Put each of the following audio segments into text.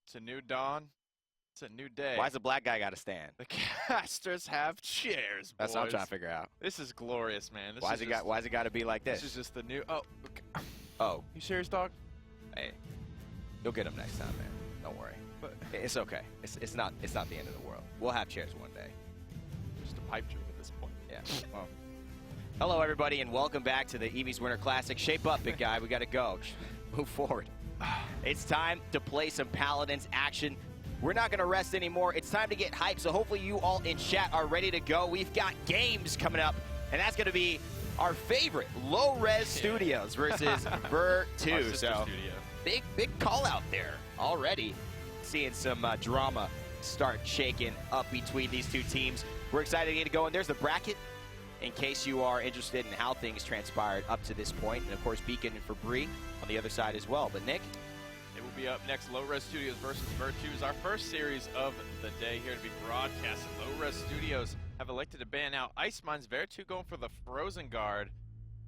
It's a new dawn. It's a new day. Why's the black guy got to stand? The casters have chairs, boys. That's what I'm trying to figure out. This is glorious, man. Why's it got to be like this? This is just the new. Oh. Okay. Oh. You serious, dog? Hey, you'll get him next time, man. Don't worry. But it's okay. It's not the end of the world. We'll have chairs one day. Just a pipe dream at this point. Yeah. Well. Hello, everybody, and welcome back to the Evie's Winter Classic. Shape up, big guy. We got to go. Move forward. It's time to play some Paladins action. We're not going to rest anymore. It's time to get hyped, so hopefully you all in chat are ready to go. We've got games coming up, and that's going to be our favorite, Lo-Rez Studios versus Vertu. So big call out there already. Seeing some drama start shaking up between these two teams. We're excited to get it going. There's the bracket, in case you are interested in how things transpired up to this point. And, of course, Beacon and Fabri on the other side as well. But, Nick? It will be up next. Lo-Rez Studios versus Vertu is our first series of the day here to be broadcasted. Lo-Rez Studios have elected to ban out Ice Mines. Vertu going for the Frozen Guard.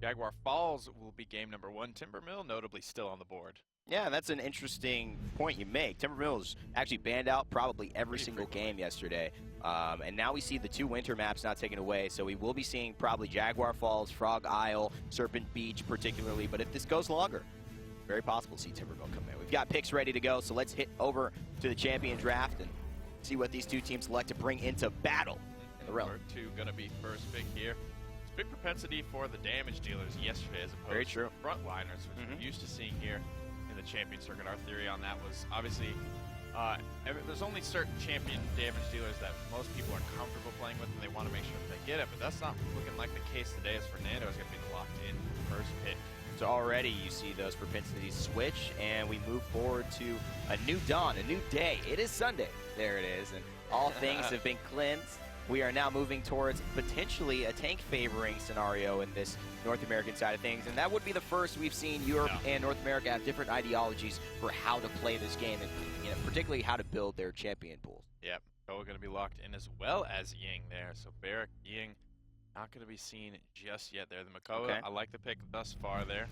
Jaguar Falls will be game number 1. Timbermill notably still on the board. Yeah, that's an interesting point you make. Timbermill's actually banned out probably every single game yesterday. And now we see the 2 winter maps not taken away, so we will be seeing probably Jaguar Falls, Frog Isle, Serpent Beach particularly. But if this goes longer, very possible to see Timbermill come in. We've got picks ready to go, so let's hit over to the champion draft and see what these two teams select to bring into battle in the realm. Vertu gonna be first pick here. It's big propensity for the damage dealers yesterday as opposed to frontliners, which we're used to seeing here in the champion circuit. Our theory on that was obviously there's only certain champion damage dealers that most people are comfortable playing with and they want to make sure that they get it, but that's not looking like the case today as Fernando is going to be locked in first pick. So already you see those propensities switch, and we move forward to a new dawn, a new day. It is Sunday. There it is, and all things have been cleansed. We are now moving towards potentially a tank favoring scenario in this North American side of things, and that would be the first we've seen Europe and North America have different ideologies for how to play this game, and particularly how to build their champion pools. Yep, so we're going to be locked in as well as Ying there. So Barrack, Ying, not going to be seen just yet there. The Makoa, okay. I like the pick thus far there.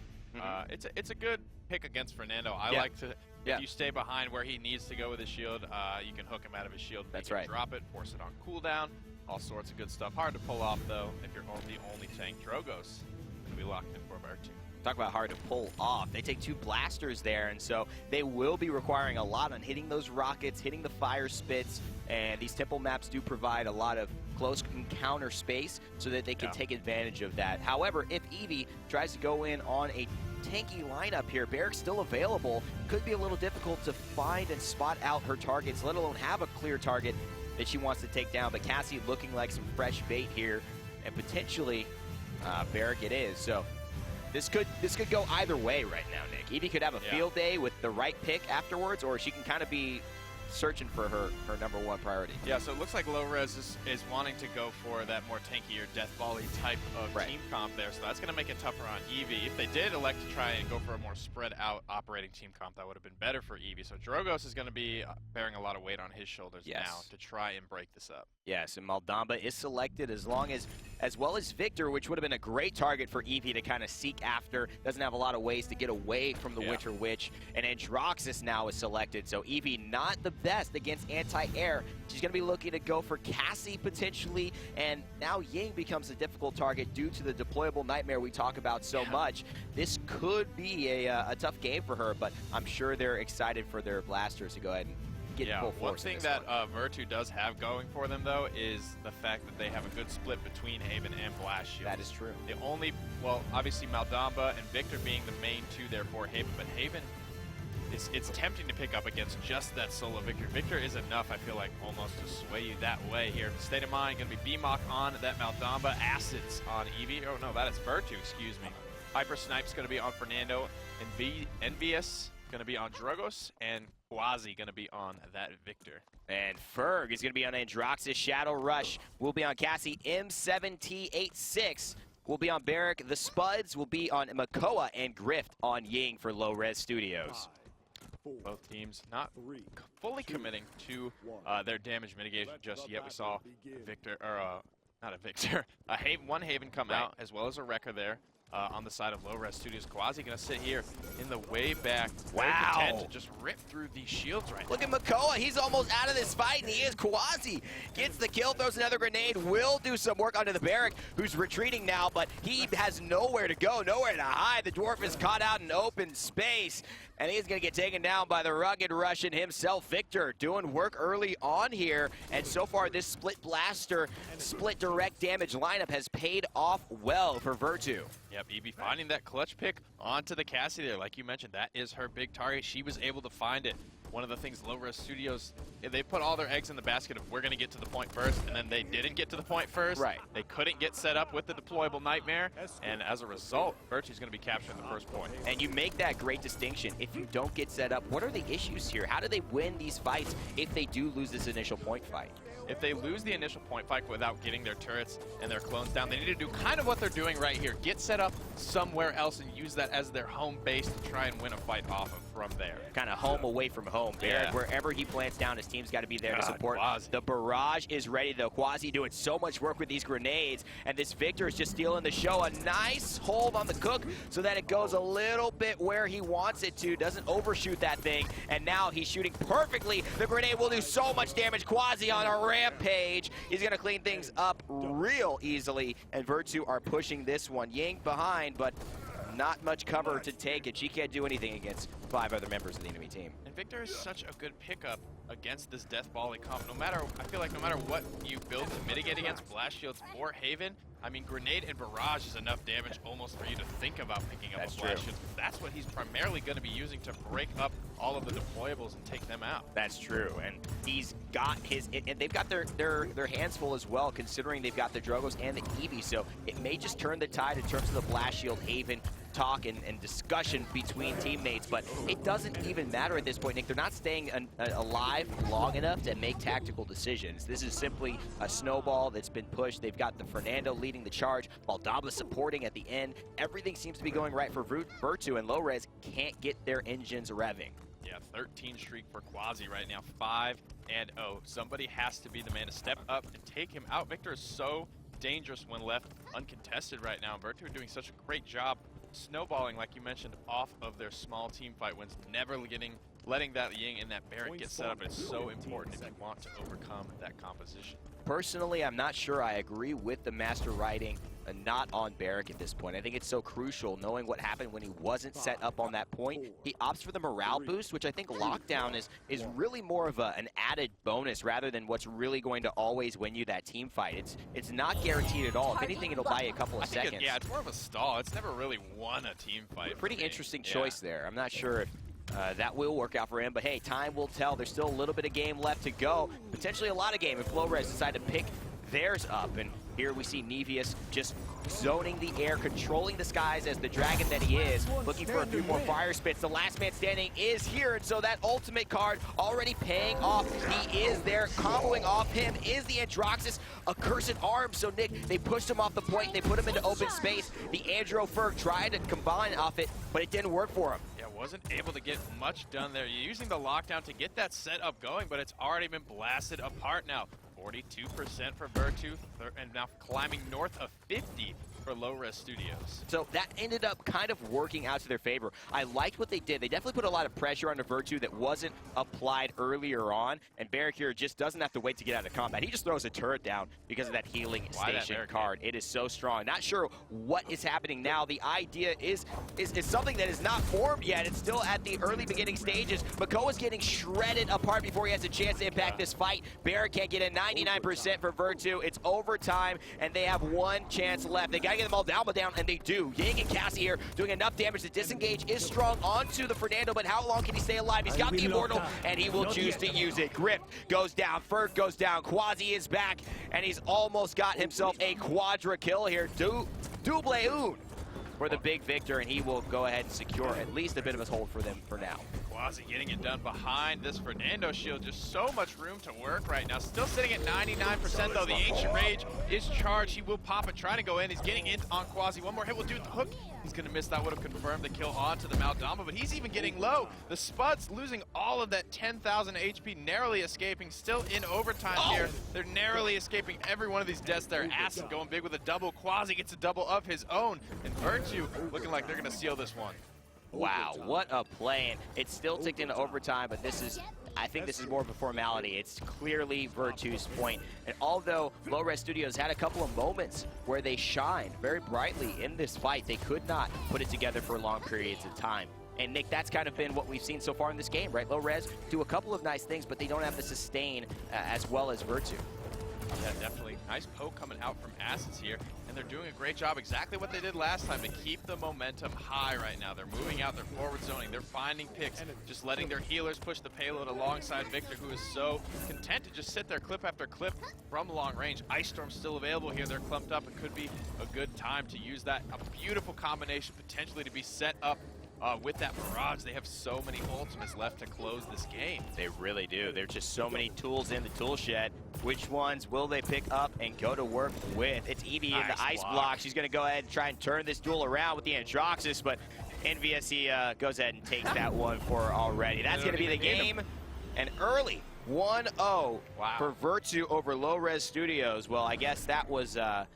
It's a good pick against Fernando. I like to, if you stay behind where he needs to go with his shield, you can hook him out of his shield. That's right. Drop it, force it on cooldown, all sorts of good stuff. Hard to pull off, though, if you're the only tank. Drogo's going to be locked in for Vertu. Talk about hard to pull off. They take 2 blasters there, and so they will be requiring a lot on hitting those rockets, hitting the fire spits, and these temple maps do provide a lot of close encounter space so that they can take advantage of that. However, if Evie tries to go in on a tanky lineup here, Barrack's still available. Could be a little difficult to find and spot out her targets, let alone have a clear target that she wants to take down. But Cassie looking like some fresh bait here, and potentially Barrack it is. So this could go either way right now, Nick. Evie could have a field day with the right pick afterwards, or she can kind of be searching for her number 1 priority. Yeah, so it looks like Lo-Rez is wanting to go for that more tankier death volley type of team comp there, so that's going to make it tougher on Evie. If they did elect to try and go for a more spread out operating team comp, that would have been better for Evie. So Drogo's is going to be bearing a lot of weight on his shoulders now to try and break this up. Yes, and Maldamba is selected as well as Victor, which would have been a great target for Evie to kind of seek after. Doesn't have a lot of ways to get away from the Winter Witch. And Androxus now is selected, so Evie not the best against anti-air. She's going to be looking to go for Cassie potentially, and now Ying becomes a difficult target due to the deployable nightmare we talk about so much. This could be a tough game for her, but I'm sure they're excited for their blasters to go ahead and get full force. One thing that Vertu does have going for them, though, is the fact that they have a good split between Haven and Blast Shield. That is true. The only, well, obviously Maldamba and Victor being the main 2 there for Haven, but Haven, it's tempting to pick up against just that solo Victor. Victor is enough, I feel like, almost to sway you that way here. State of Mind, going to be BMOC on that Maldamba, Acids on Evie. Oh, no, that is Vertu, excuse me. Hypersnipess going to be on Fernando, nveeus going to be on Drogos, and Kwazi going to be on that Victor. And Ferg is going to be on Androxus. Shadowrush will be on Cassie. M7T86 will be on Barrack. The Spuds will be on Makoa, and Grift on Ying for Lo-Rez Studios. Both teams not fully committing to their damage mitigation just yet. We saw Victor, or not a Victor, one Haven come out, as well as a Wrecker there. on the side of Lo-Rez Studios. Kwazi gonna sit here in the way back. Wow. Very content to just rip through these shields right Look now. at Makoa, he's almost out of this fight, and he is. Kwazi gets the kill, throws another grenade, will do some work onto the Barrack, who's retreating now, but he has nowhere to go, nowhere to hide. The dwarf is caught out in open space, and he's gonna get taken down by the rugged Russian himself. Victor doing work early on here, and so far this split blaster, split direct damage lineup has paid off well for Vertu. Yep, Evie finding that clutch pick onto the Cassie there. Like you mentioned, that is her big target. She was able to find it. One of the things Lo-Rez Studios, they put all their eggs in the basket of we're going to get to the point first, and then they didn't get to the point first. Right. They couldn't get set up with the deployable Nightmare, and as a result, Vertu's going to be capturing the first point. And you make that great distinction. If you don't get set up, what are the issues here? How do they win these fights if they do lose this initial point fight? If they lose the initial point fight without getting their turrets and their clones down, they need to do kind of what they're doing right here. Get set up somewhere else and use that as their home base to try and win a fight off of from there. Kind of home away from home. Barrack, wherever he plants down, his team's got to be there to support. Kwazi. The barrage is ready, though. Kwazi doing so much work with these grenades, and this Victor is just stealing the show. A nice hold on the Cook so that it goes a little bit where he wants it to, doesn't overshoot that thing, and now he's shooting perfectly. The grenade will do so much damage. Kwazi on a rampage. He's going to clean things up real easily, and Vertu are pushing this one. Ying behind, but not much cover to take, and she can't do anything against 5 other members of the enemy team. And Victor is such a good pickup against this Death Volley comp. I feel like no matter what you build to mitigate against Blast Shields or Haven, I mean, Grenade and Barrage is enough damage almost for you to think about picking up a Blast Shield. That's what he's primarily going to be using to break up all of the deployables and take them out. That's true, and he's got his, and they've got their hands full as well, considering they've got the Drogos and the Evie, so it may just turn the tide in terms of the Blast Shield Haven talk and discussion between teammates, but it doesn't even matter at this point, Nick. They're not staying alive long enough to make tactical decisions. This is simply a snowball that's been pushed. They've got the Fernando leading the charge, Maldaba supporting at the end. Everything seems to be going right for Vertu, and Lo-Rez can't get their engines revving. Yeah, 13 streak for Kwazi right now, 5-0. Somebody has to be the man to step up and take him out. Victor is so dangerous when left uncontested right now. Vertu are doing such a great job snowballing, like you mentioned, off of their small team fight wins, never letting that Ying and that Barrack get set up. It's so important if you want to overcome that composition. Personally, I'm not sure I agree with the master writing not on Barrack at this point. I think it's so crucial knowing what happened when he wasn't set up on that point. He opts for the morale boost, which I think lockdown is really more of an added bonus rather than what's really going to always win you that team fight. It's not guaranteed at all. If anything, it'll buy you a couple of seconds. It's more of a stall. It's never really won a team fight. Pretty interesting choice there. I'm not sure if that will work out for him, but hey, time will tell. There's still a little bit of game left to go. Potentially a lot of game if Lo-Rez decide to pick theirs up. And here we see nveeus just zoning the air, controlling the skies as the dragon that he is, looking for a few more fire spits. The last man standing is here, and so that ultimate card already paying off. He is there. Comboing off him is the Androxus Accursed Arm. So Nick, they pushed him off the point. They put him into open space. The Andro Ferg tried to combine off it, but it didn't work for him. Wasn't able to get much done there. You're using the lockdown to get that setup going, but it's already been blasted apart now. 42% for Vertu, and now climbing north of 50 for Lo-Rez Studios. So that ended up kind of working out to their favor. I liked what they did. They definitely put a lot of pressure onto Vertu that wasn't applied earlier on, and Barrack here just doesn't have to wait to get out of combat. He just throws a turret down because of that healing station card. It is so strong. Not sure what is happening now. The idea is something that is not formed yet. It's still at the early beginning stages. Makoa's getting shredded apart before he has a chance to impact this fight. Barrack can't get in. 99% for Vertu. It's overtime, and they have one chance left. They gotta get the Maldaba down, and they do. Ying and Cassie here doing enough damage to disengage. Is strong onto the Fernando, but how long can he stay alive? He's got the Immortal, and he will choose to use it. Grift goes down, Ferg goes down, Kwazi is back, and he's almost got himself a quadra kill here. Double un for the big Victor, and he will go ahead and secure at least a bit of a hold for them for now. Kwazi getting it done behind this Fernando shield. Just so much room to work right now. Still sitting at 99% though. The Ancient Rage is charged. He will pop it, trying to go in. He's getting in on Kwazi. One more hit will do it. The hook. He's going to miss. That would have confirmed the kill onto the Maldamba, but he's even getting low. The Spuds losing all of that 10,000 HP, narrowly escaping. Still in overtime here. They're narrowly escaping every one of these deaths there. Acid going big with a double. Kwazi gets a double of his own. And Vertu looking like they're going to seal this one. Wow, what a play. And it's still ticked into overtime, but this is, I think this is more of a formality. It's clearly Vertu's point. And although Lo-Rez Studios had a couple of moments where they shined very brightly in this fight, they could not put it together for long periods of time. And Nick, that's kind of been what we've seen so far in this game, right? Lo-Rez do a couple of nice things, but they don't have the sustain as well as Vertu. Yeah, definitely. Nice poke coming out from Acids here, and they're doing a great job, exactly what they did last time, to keep the momentum high right now. They're moving out, they're forward zoning, they're finding picks, just letting their healers push the payload alongside Victor, who is so content to just sit there clip after clip from long range. Ice Storm's still available here. They're clumped up. It could be a good time to use that. A beautiful combination potentially to be set up with that barrage. They have so many ultimates left to close this game. They really do. There's just so many tools in the tool shed. Which ones will they pick up and go to work with? It's Evie in the ice block. She's going to go ahead and try and turn this duel around with the Androxus, but nveeus, he goes ahead and takes that one for her already. That's going to be the game. And early 1-0 for Vertu over Lo-Rez Studios. Well, I guess that was the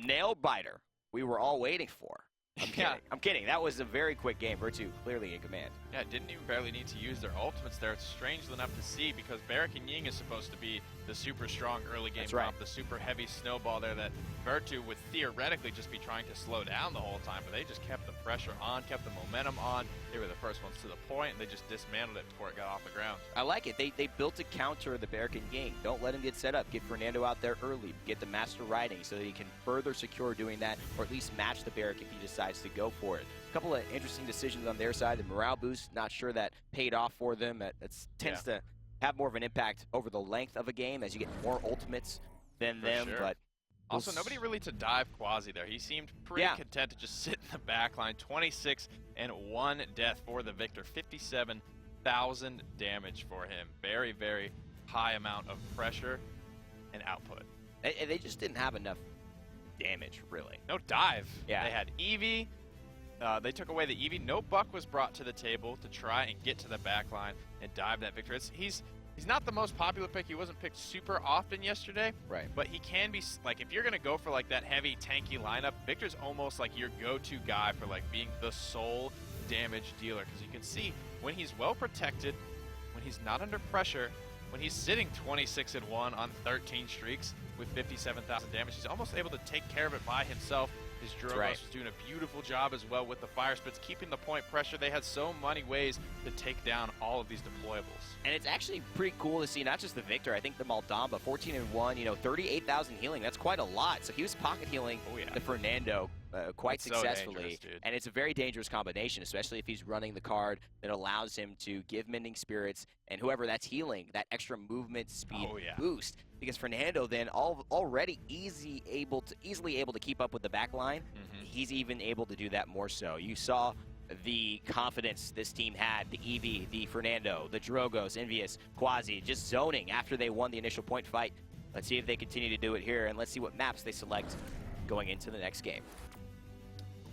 nail biter we were all waiting for. I'm kidding. I'm kidding. That was a very quick game. Vertu clearly in command. Yeah, didn't even barely need to use their ultimates there. It's strange enough to see because Barrack and Ying is supposed to be the super strong early game comp, the super heavy snowball there that Vertu would theoretically just be trying to slow down the whole time, but they just kept the pressure on, kept the momentum on. They were the first ones to the point, and they just dismantled it before it got off the ground. I like it. They built a counter the Barrack and Ying. Don't let him get set up. Get Fernando out there early. Get the master riding so that he can further secure doing that, or at least match the Barrack if he decides to go for it. A couple of interesting decisions on their side. The morale boost, not sure that paid off for them. It tends to have more of an impact over the length of a game as you get more ultimates than them. But also, nobody really to dive Kwazi there. He seemed pretty content to just sit in the back line. 26 and 1 death for the Victor. 57,000 damage for him. Very, very high amount of pressure and output. They just didn't have enough damage, really. No dive. Yeah. They had Evie. They took away the Evie. No Buck was brought to the table to try and get to the back line and dive that Victor. He's not the most popular pick. He wasn't picked super often yesterday. Right. But he can be, like, if you're going to go for, like, that heavy, tanky lineup, Victor's almost like your go-to guy for, like, being the sole damage dealer. Because you can see when he's well protected, when he's not under pressure, when he's sitting 26 and 1 on 13 streaks with 57,000 damage, he's almost able to take care of it by himself. His Drogos was doing a beautiful job as well with the fire spits, keeping the point pressure. They had so many ways to take down all of these deployables. And it's actually pretty cool to see not just the Victor, I think the Maldamba, 14 and 1, you know, 38,000 healing. That's quite a lot. So he was pocket healing the Fernando quite successfully. So and it's a very dangerous combination, especially if he's running the card that allows him to give Mending Spirits and whoever that's healing that extra movement speed boost. Because Fernando then already easily able to keep up with the back line. He's even able to do that more so. You saw the confidence this team had, the Evie, the Fernando, the Drogos, nveeus, Kwazi, just zoning after they won the initial point fight. Let's see if they continue to do it here, and let's see what maps they select going into the next game.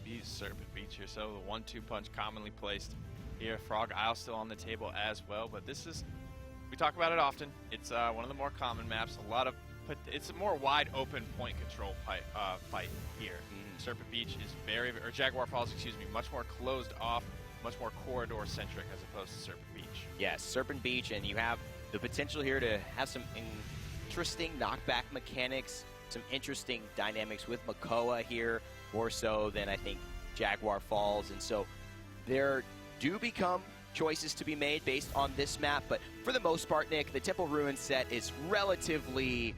These Serpent Beach here, so the 1-2 punch commonly placed here. Frog Isle still on the table as well, but this is, we talk about it often. It's one of the more common maps. It's a more wide open point control fight here. Serpent Beach is or Jaguar Falls, excuse me, much more closed off, much more corridor centric as opposed to Serpent Beach. Yes, Serpent Beach, and you have the potential here to have some interesting knockback mechanics, some interesting dynamics with Makoa here, more so than I think Jaguar Falls, and so there do become choices to be made based on this map, but for the most part, Nick, the Temple Ruins set is relatively,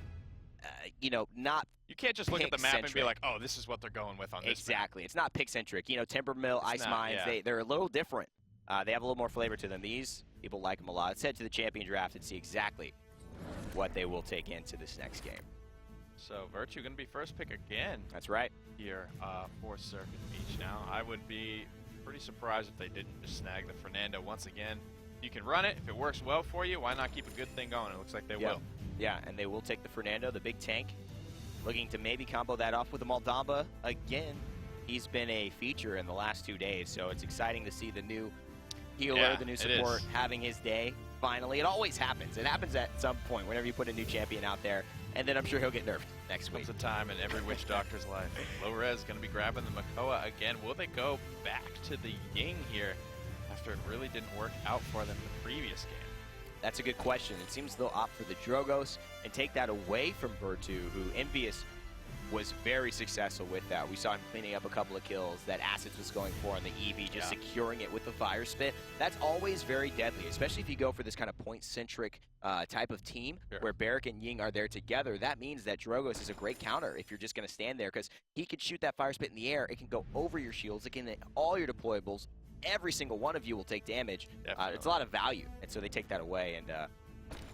not. You can't just look at the map and be like, oh, this is what they're going with on this Exactly. It's not pick-centric. You know, Timbermill, Ice Mines, they're a little different. They have a little more flavor to them. These, people like them a lot. Let's head to the champion draft and see exactly what they will take into this next game. So Vertu going to be first pick again. That's right. Here for Serpent Beach. Now, I would be pretty surprised if they didn't just snag the Fernando once again. you can run it. If it works well for you, why not keep a good thing going? It looks like they will. Yeah, and they will take the Fernando, the big tank, looking to maybe combo that off with the Maldamba again. He's been a feature in the last 2 days, so it's exciting to see the new healer, the new support having his day. Finally, it always happens. It happens at some point whenever you put a new champion out there, and then I'm sure he'll get nerfed next week. Comes a time in every witch doctor's life. Lo-Rez going to be grabbing the Makoa again. Will they go back to the Ying here after it really didn't work out for them in the previous game? That's a good question. It seems they'll opt for the Drogos and take that away from Vertu, who nveeus was very successful with that. We saw him cleaning up a couple of kills that Assets was going for on the Evie, just securing it with the Fire Spit. That's always very deadly, especially if you go for this kind of point-centric type of team where Barrick and Ying are there together. That means that Drogos is a great counter if you're just going to stand there, because he can shoot that Fire Spit in the air. It can go over your shields. It can hit all your deployables. Every single one of you will take damage. It's a lot of value, and so they take that away, and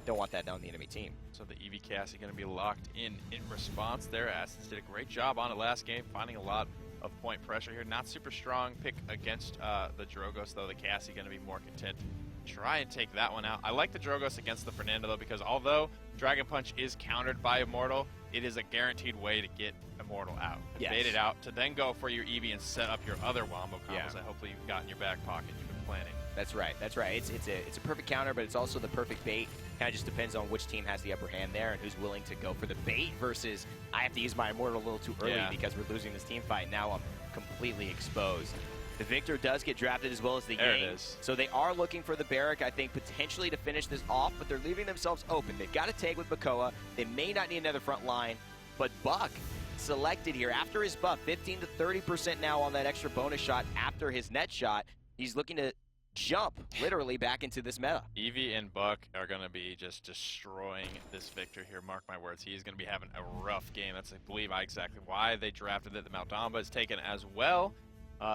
don't want that down the enemy team. So the Evie Cassie going to be locked in response there. Assets did a great job on it last game, finding a lot of point pressure here. Not super strong pick against the Drogos, though. The Cassie going to be more content. Try and take that one out. I like the Drogos against the Fernando, though, because although Dragon Punch is countered by Immortal, it is a guaranteed way to get Immortal out. Bait it out to then go for your Evie and set up your other wombo combos that hopefully you've got in your back pocket you've been planning. That's right. That's right. It's a perfect counter, but it's also the perfect bait. Kind of just depends on which team has the upper hand there and who's willing to go for the bait versus I have to use my Immortal a little too early because we're losing this team fight. Now I'm completely exposed. The Victor does get drafted as well as the Ying. So they are looking for the Barrick, I think, potentially to finish this off, but they're leaving themselves open. They've got to take with Makoa. They may not need another front line, but Buck selected here after his buff, 15 to 30% now on that extra bonus shot after his net shot. He's looking to jump literally back into this meta. Evie and Buck are going to be just destroying this Victor here. Mark my words, he's going to be having a rough game. That's, I believe, exactly why they drafted it. The Maldamba is taken as well.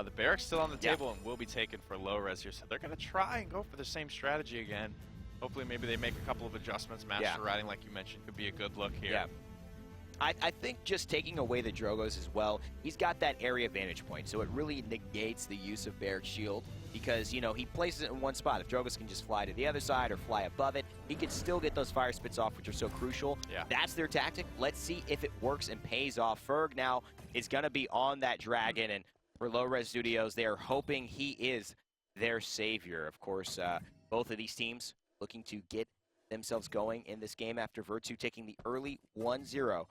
The Barrick's still on the table and will be taken for Lo-Rez here. So they're going to try and go for the same strategy again. Hopefully maybe they make a couple of adjustments. Master Riding, like you mentioned, could be a good look here. I think just taking away the Drogos as well, he's got that area vantage point, so it really negates the use of Barrick's shield because, you know, he places it in one spot. If Drogos can just fly to the other side or fly above it, he can still get those fire spits off, which are so crucial. That's their tactic. Let's see if it works and pays off. Ferg now is going to be on that dragon, and for Lo-Rez Studios, they are hoping he is their savior. Of course, both of these teams looking to get themselves going in this game after Vertu taking the early 1-0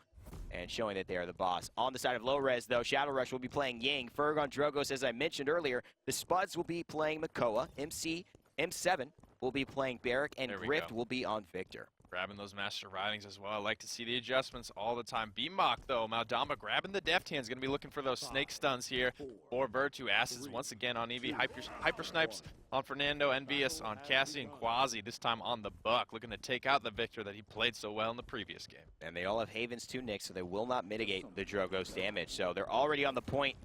and showing that they are the boss. On the side of Lo-Rez, though, Shadowrush will be playing Ying. Ferg on Drogos, as I mentioned earlier. The Spuds will be playing Makoa. M7 will be playing Barrick, and Grift will be on Victor. Grabbing those Master Ridings as well. I like to see the adjustments all the time. B-Mock, though, Maldamba grabbing the deft hands. Going to be looking for those snake stuns here for Vertu. Assets once again on Evie. Hypersnipess on Fernando. nveeus on Cassie and Kwazi. This time on the Buck. Looking to take out the Victor that he played so well in the previous game. And they all have Havens too, Nick, so they will not mitigate the Drogos damage. So they're already on the point.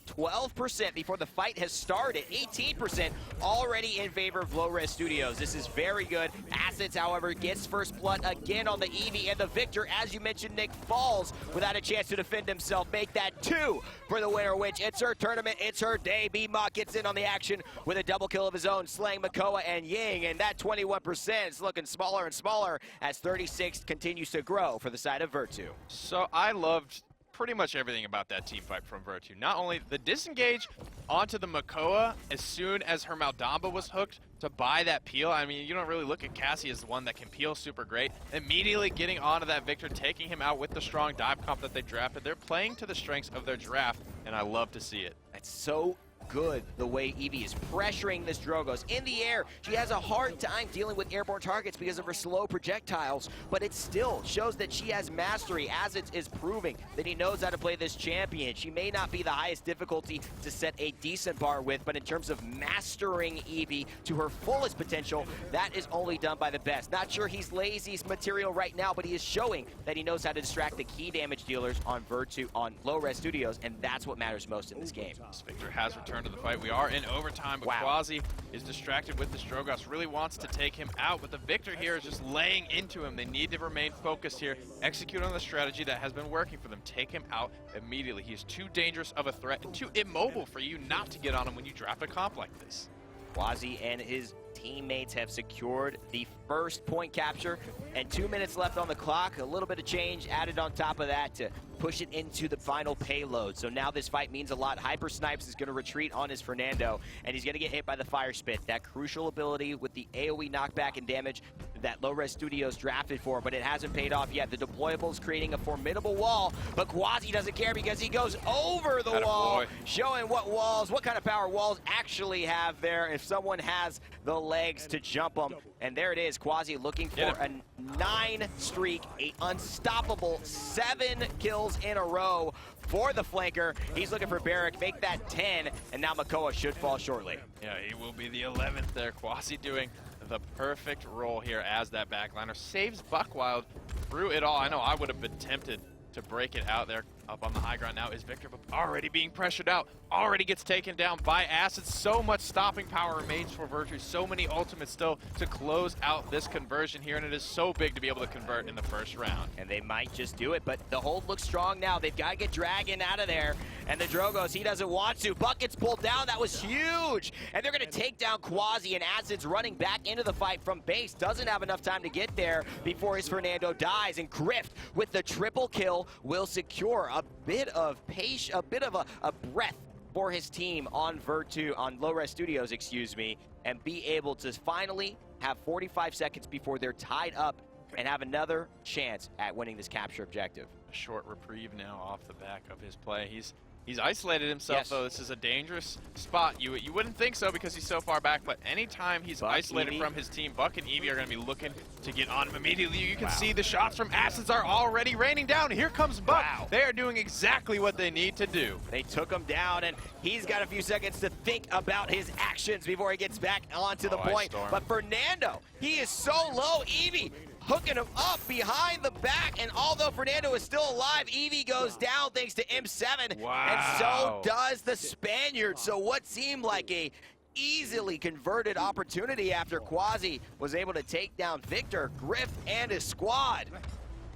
12% before the fight has started. 18% already in favor of Lo-Rez Studios. This is very good. Assets, however, gets first blood again on the Evie, and the Victor, as you mentioned, Nick, falls without a chance to defend himself. Make that 2 for the winner, which it's her tournament, it's her day. B-Mock gets in on the action with a double kill of his own, slaying Makoa and Ying, and that 21% is looking smaller and smaller as 36 continues to grow for the side of Vertu. So I loved pretty much everything about that team fight from Vertu. Not only the disengage onto the Makoa as soon as her Maldamba was hooked to buy that peel. I mean, you don't really look at Cassie as the one that can peel super great. Immediately getting onto that Victor, taking him out with the strong dive comp that they drafted. They're playing to the strengths of their draft, and I love to see it. That's so good the way Evie is pressuring this Drogos in the air. She has a hard time dealing with airborne targets because of her slow projectiles, but it still shows that she has mastery, as it is proving that he knows how to play this champion. She may not be the highest difficulty to set a decent bar with, but in terms of mastering Evie to her fullest potential, that is only done by the best. Not sure he's lazy's material right now, but he is showing that he knows how to distract the key damage dealers on Vertu, on Lo-Rez Studios, and that's what matters most in this game. This Victor has returned to the fight. We are in overtime, but Kwazi is distracted with the Drogos. Really wants to take him out, but the Victor here is just laying into him. They need to remain focused here, execute on the strategy that has been working for them. Take him out immediately. He is too dangerous of a threat and too immobile for you not to get on him when you draft a comp like this. Kwazi and his teammates have secured the first point capture, and 2 minutes left on the clock. A little bit of change added on top of that to push it into the final payload. So now this fight means a lot. Hypersnipess is going to retreat on his Fernando, and he's going to get hit by the Fire Spit. That crucial ability with the AoE knockback and damage that Lo-Rez Studios drafted for, but it hasn't paid off yet. The deployable is creating a formidable wall, but Kwazi doesn't care because he goes over the wall, showing what kind of power walls actually have there if someone has the legs to jump them. And there it is, Kwazi looking for a 9 streak, a unstoppable 7 kills in a row for the flanker. He's looking for Barrick, make that 10, and now Makoa should fall shortly. Yeah, he will be the 11th there. Kwazi doing the perfect role here as that backliner. Saves Buckwild through it all. I know I would have been tempted to break it out there up on the high ground. Now is Victor, but already being pressured out, already gets taken down by Acid. So much stopping power remains for Vertu, so many ultimates still to close out this conversion here, and it is so big to be able to convert in the first round. And they might just do it, but the hold looks strong now. They've got to get Dragon out of there, and the Drogos, he doesn't want to. Bucket's pulled down, that was huge! And they're gonna take down Kwazi, and Acid's running back into the fight from base. Doesn't have enough time to get there before his Fernando dies, and Grift with the triple kill will secure a bit of pace, a bit of a breath for his team on Vertu, on Lo-Rez Studios, excuse me, and be able to finally have 45 seconds before they're tied up and have another chance at winning this capture objective. A short reprieve now off the back of his play. He's isolated himself, though. This is a dangerous spot. You wouldn't think so because he's so far back, but anytime he's isolated from his team, Buck and Evie are going to be looking to get on him immediately. You can see the shots from Acids are already raining down. Here comes Buck. They are doing exactly what they need to do. They took him down, and he's got a few seconds to think about his actions before he gets back onto the point. But Fernando, he is so low. Evie hooking him up behind the back, and although Fernando is still alive, Evie goes down thanks to M7, and so does the Spaniard. So what seemed like a easily converted opportunity after Kwazi was able to take down Victor, Grift, and his squad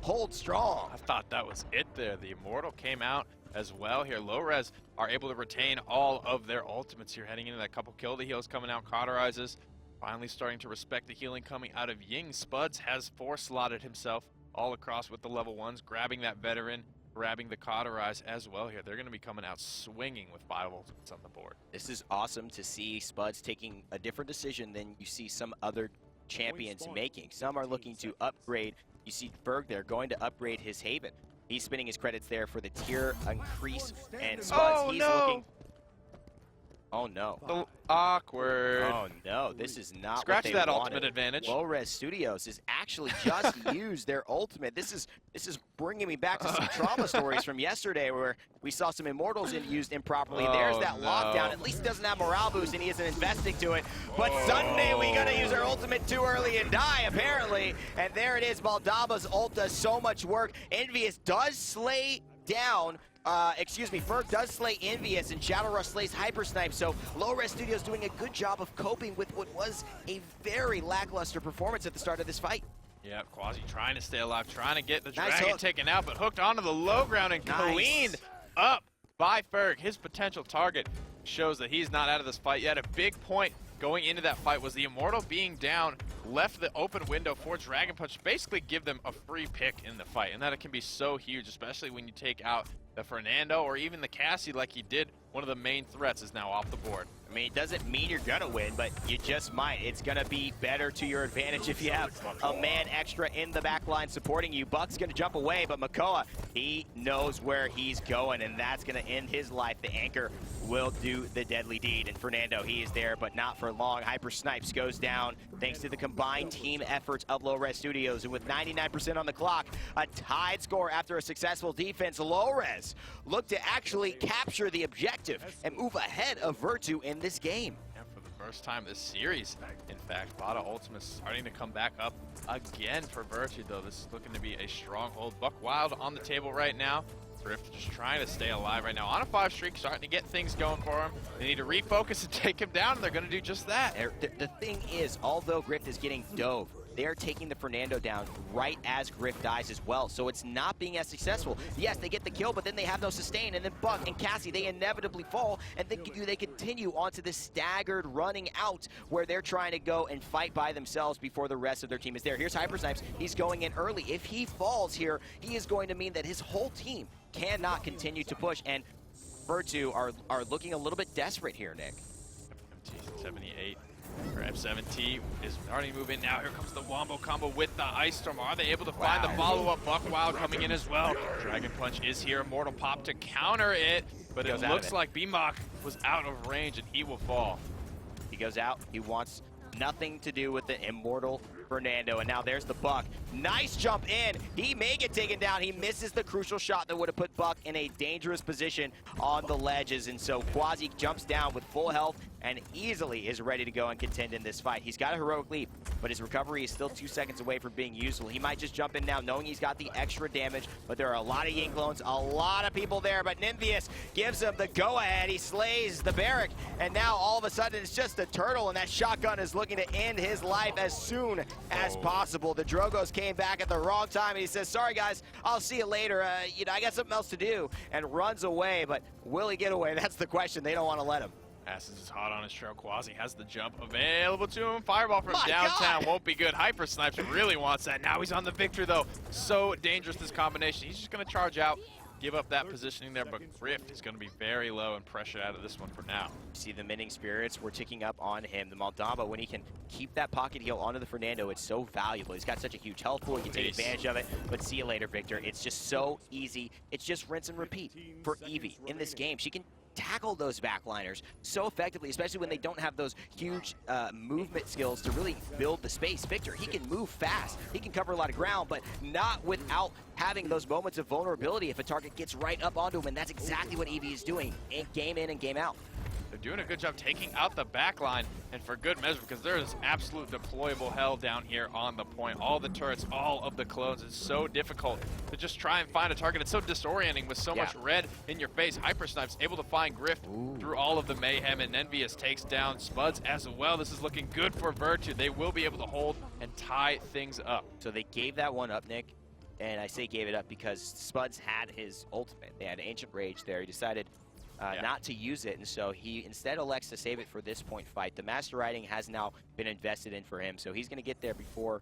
hold strong. I thought that was it there. The Immortal came out as well here. Lo-Rez are able to retain all of their ultimates here heading into that couple kill. The heals coming out, cauterizes. Finally starting to respect the healing coming out of Ying. Spudz has 4-slotted himself all across with the level 1s, grabbing that veteran, grabbing the cauterize as well here. They're going to be coming out swinging with 5 ultimates on the board. This is awesome to see Spudz taking a different decision than you see some other champions making. Some are looking to upgrade. You see Berg there going to upgrade his Haven. He's spinning his credits there for the tier increase, and Spudz, he's looking... Oh no. Awkward. Oh no, this is not Scratch what they that wanted. ultimate advantage. Lo-Rez Studios has actually just used their ultimate. This is bringing me back to some trauma stories from yesterday where we saw some Immortals used improperly. There's that lockdown. At least it doesn't have morale boost and he isn't investing to it. But Sunday we gotta use our ultimate too early and die apparently. And there it is, Maldama's ult does so much work. nveeus does slay down Ferg does slay nveeus, and Shadowrush slays Hypersnipess, so Lo-Rez Studios doing a good job of coping with what was a very lackluster performance at the start of this fight. Yeah, Kwazi trying to stay alive, trying to get the dragon taken out, but hooked onto the low ground and cleaned up by Ferg. His potential target shows that he's not out of this fight yet. A big point going into that fight was the Immortal being down left the open window for Dragon Punch to basically give them a free pick in the fight, and that it can be so huge, especially when you take out the Fernando or even the Cassie like he did. One of the main threats is now off the board. I mean, it doesn't mean you're gonna win, but you just might. It's gonna be better to your advantage if you have a man extra in the back line supporting you. Buck's gonna jump away, but Makoa, he knows where he's going, and that's gonna end his life. The anchor will do the deadly deed, and Fernando, he is there, but not for long. Hypersnipess goes down thanks to the combined team efforts of Lo-Rez Studios, and with 99% on the clock, a tied score after a successful defense, Lo-Rez look to actually capture the objective and move ahead of Vertu in this game. And for the first time this series, in fact, a lot of ultimates starting to come back up again for Vertu, though. This is looking to be a stronghold. Buckwild on the table right now. Grift just trying to stay alive right now. On a 5 streak, starting to get things going for him. They need to refocus and take him down, and they're going to do just that. The thing is, although Grift is getting dove they are taking the Fernando down right as Grift dies as well. So it's not being as successful. Yes, they get the kill, but then they have no sustain. And then Buck and Cassie, they inevitably fall. And then they continue onto this staggered running out where they're trying to go and fight by themselves before the rest of their team is there. Here's Hypersnipess. He's going in early. If he falls here, he is going to mean that his whole team cannot continue to push. And Vertu are looking a little bit desperate here, Nick. FMT78 or F7T is already moving now. Here comes the Wombo combo with the Ice Storm. Are they able to find the follow-up? Buck Wild coming in as well. Dragon Punch is here. Immortal Pop to counter it, but it looks like Beamok was out of range and he will fall. He goes out. He wants nothing to do with the Immortal Fernando, and now there's the Buck. Nice jump in. He may get taken down. He misses the crucial shot that would have put Buck in a dangerous position on the ledges, and so Kwazi jumps down with full health and easily is ready to go and contend in this fight. He's got a heroic leap, but his recovery is still 2 seconds away from being useful. He might just jump in now knowing he's got the extra damage, but there are a lot of Ying clones, a lot of people there, but nveeus gives him the go-ahead. He slays the Barrack, and now all of a sudden it's just a turtle, and that shotgun is looking to end his life as soon as possible. The Drogos came back at the wrong time, and he says, sorry guys, I'll see you later. You know, I got something else to do, and runs away, but will he get away? That's the question. They don't want to let him. Asses is hot on his trail. Kwazi has the jump available to him. Fireball from downtown won't be good. Hypersnipess really wants that. Now he's on the victor, though. So dangerous, this combination. He's just going to charge out, give up that positioning there, but Grift is going to be very low and pressured out of this one for now. See, the Mending Spirits were ticking up on him. The Maldamba, when he can keep that pocket heal onto the Fernando, it's so valuable. He's got such a huge health pool. He can take advantage of it, but see you later, Victor. It's just so easy. It's just rinse and repeat for Evie in this game. She can tackle those backliners so effectively, especially when they don't have those huge movement skills to really build the space. Victor, he can move fast, he can cover a lot of ground, but not without having those moments of vulnerability if a target gets right up onto him, and that's exactly what Evie is doing game in and game out. They're doing a good job taking out the back line, and for good measure, because there is absolute deployable hell down here on the point. All the turrets, all of the clones. It's so difficult to just try and find a target. It's so disorienting with so much red in your face. Hypersnipess able to find Grift through all of the mayhem, and nveeus takes down Spudz as well. This is looking good for Vertu. They will be able to hold and tie things up. So they gave that one up, Nick. And I say gave it up because Spudz had his ultimate. They had Ancient Rage there. He decided not to use it, and so he instead elects to save it for this point fight. The Master Riding has now been invested in for him, so he's going to get there before,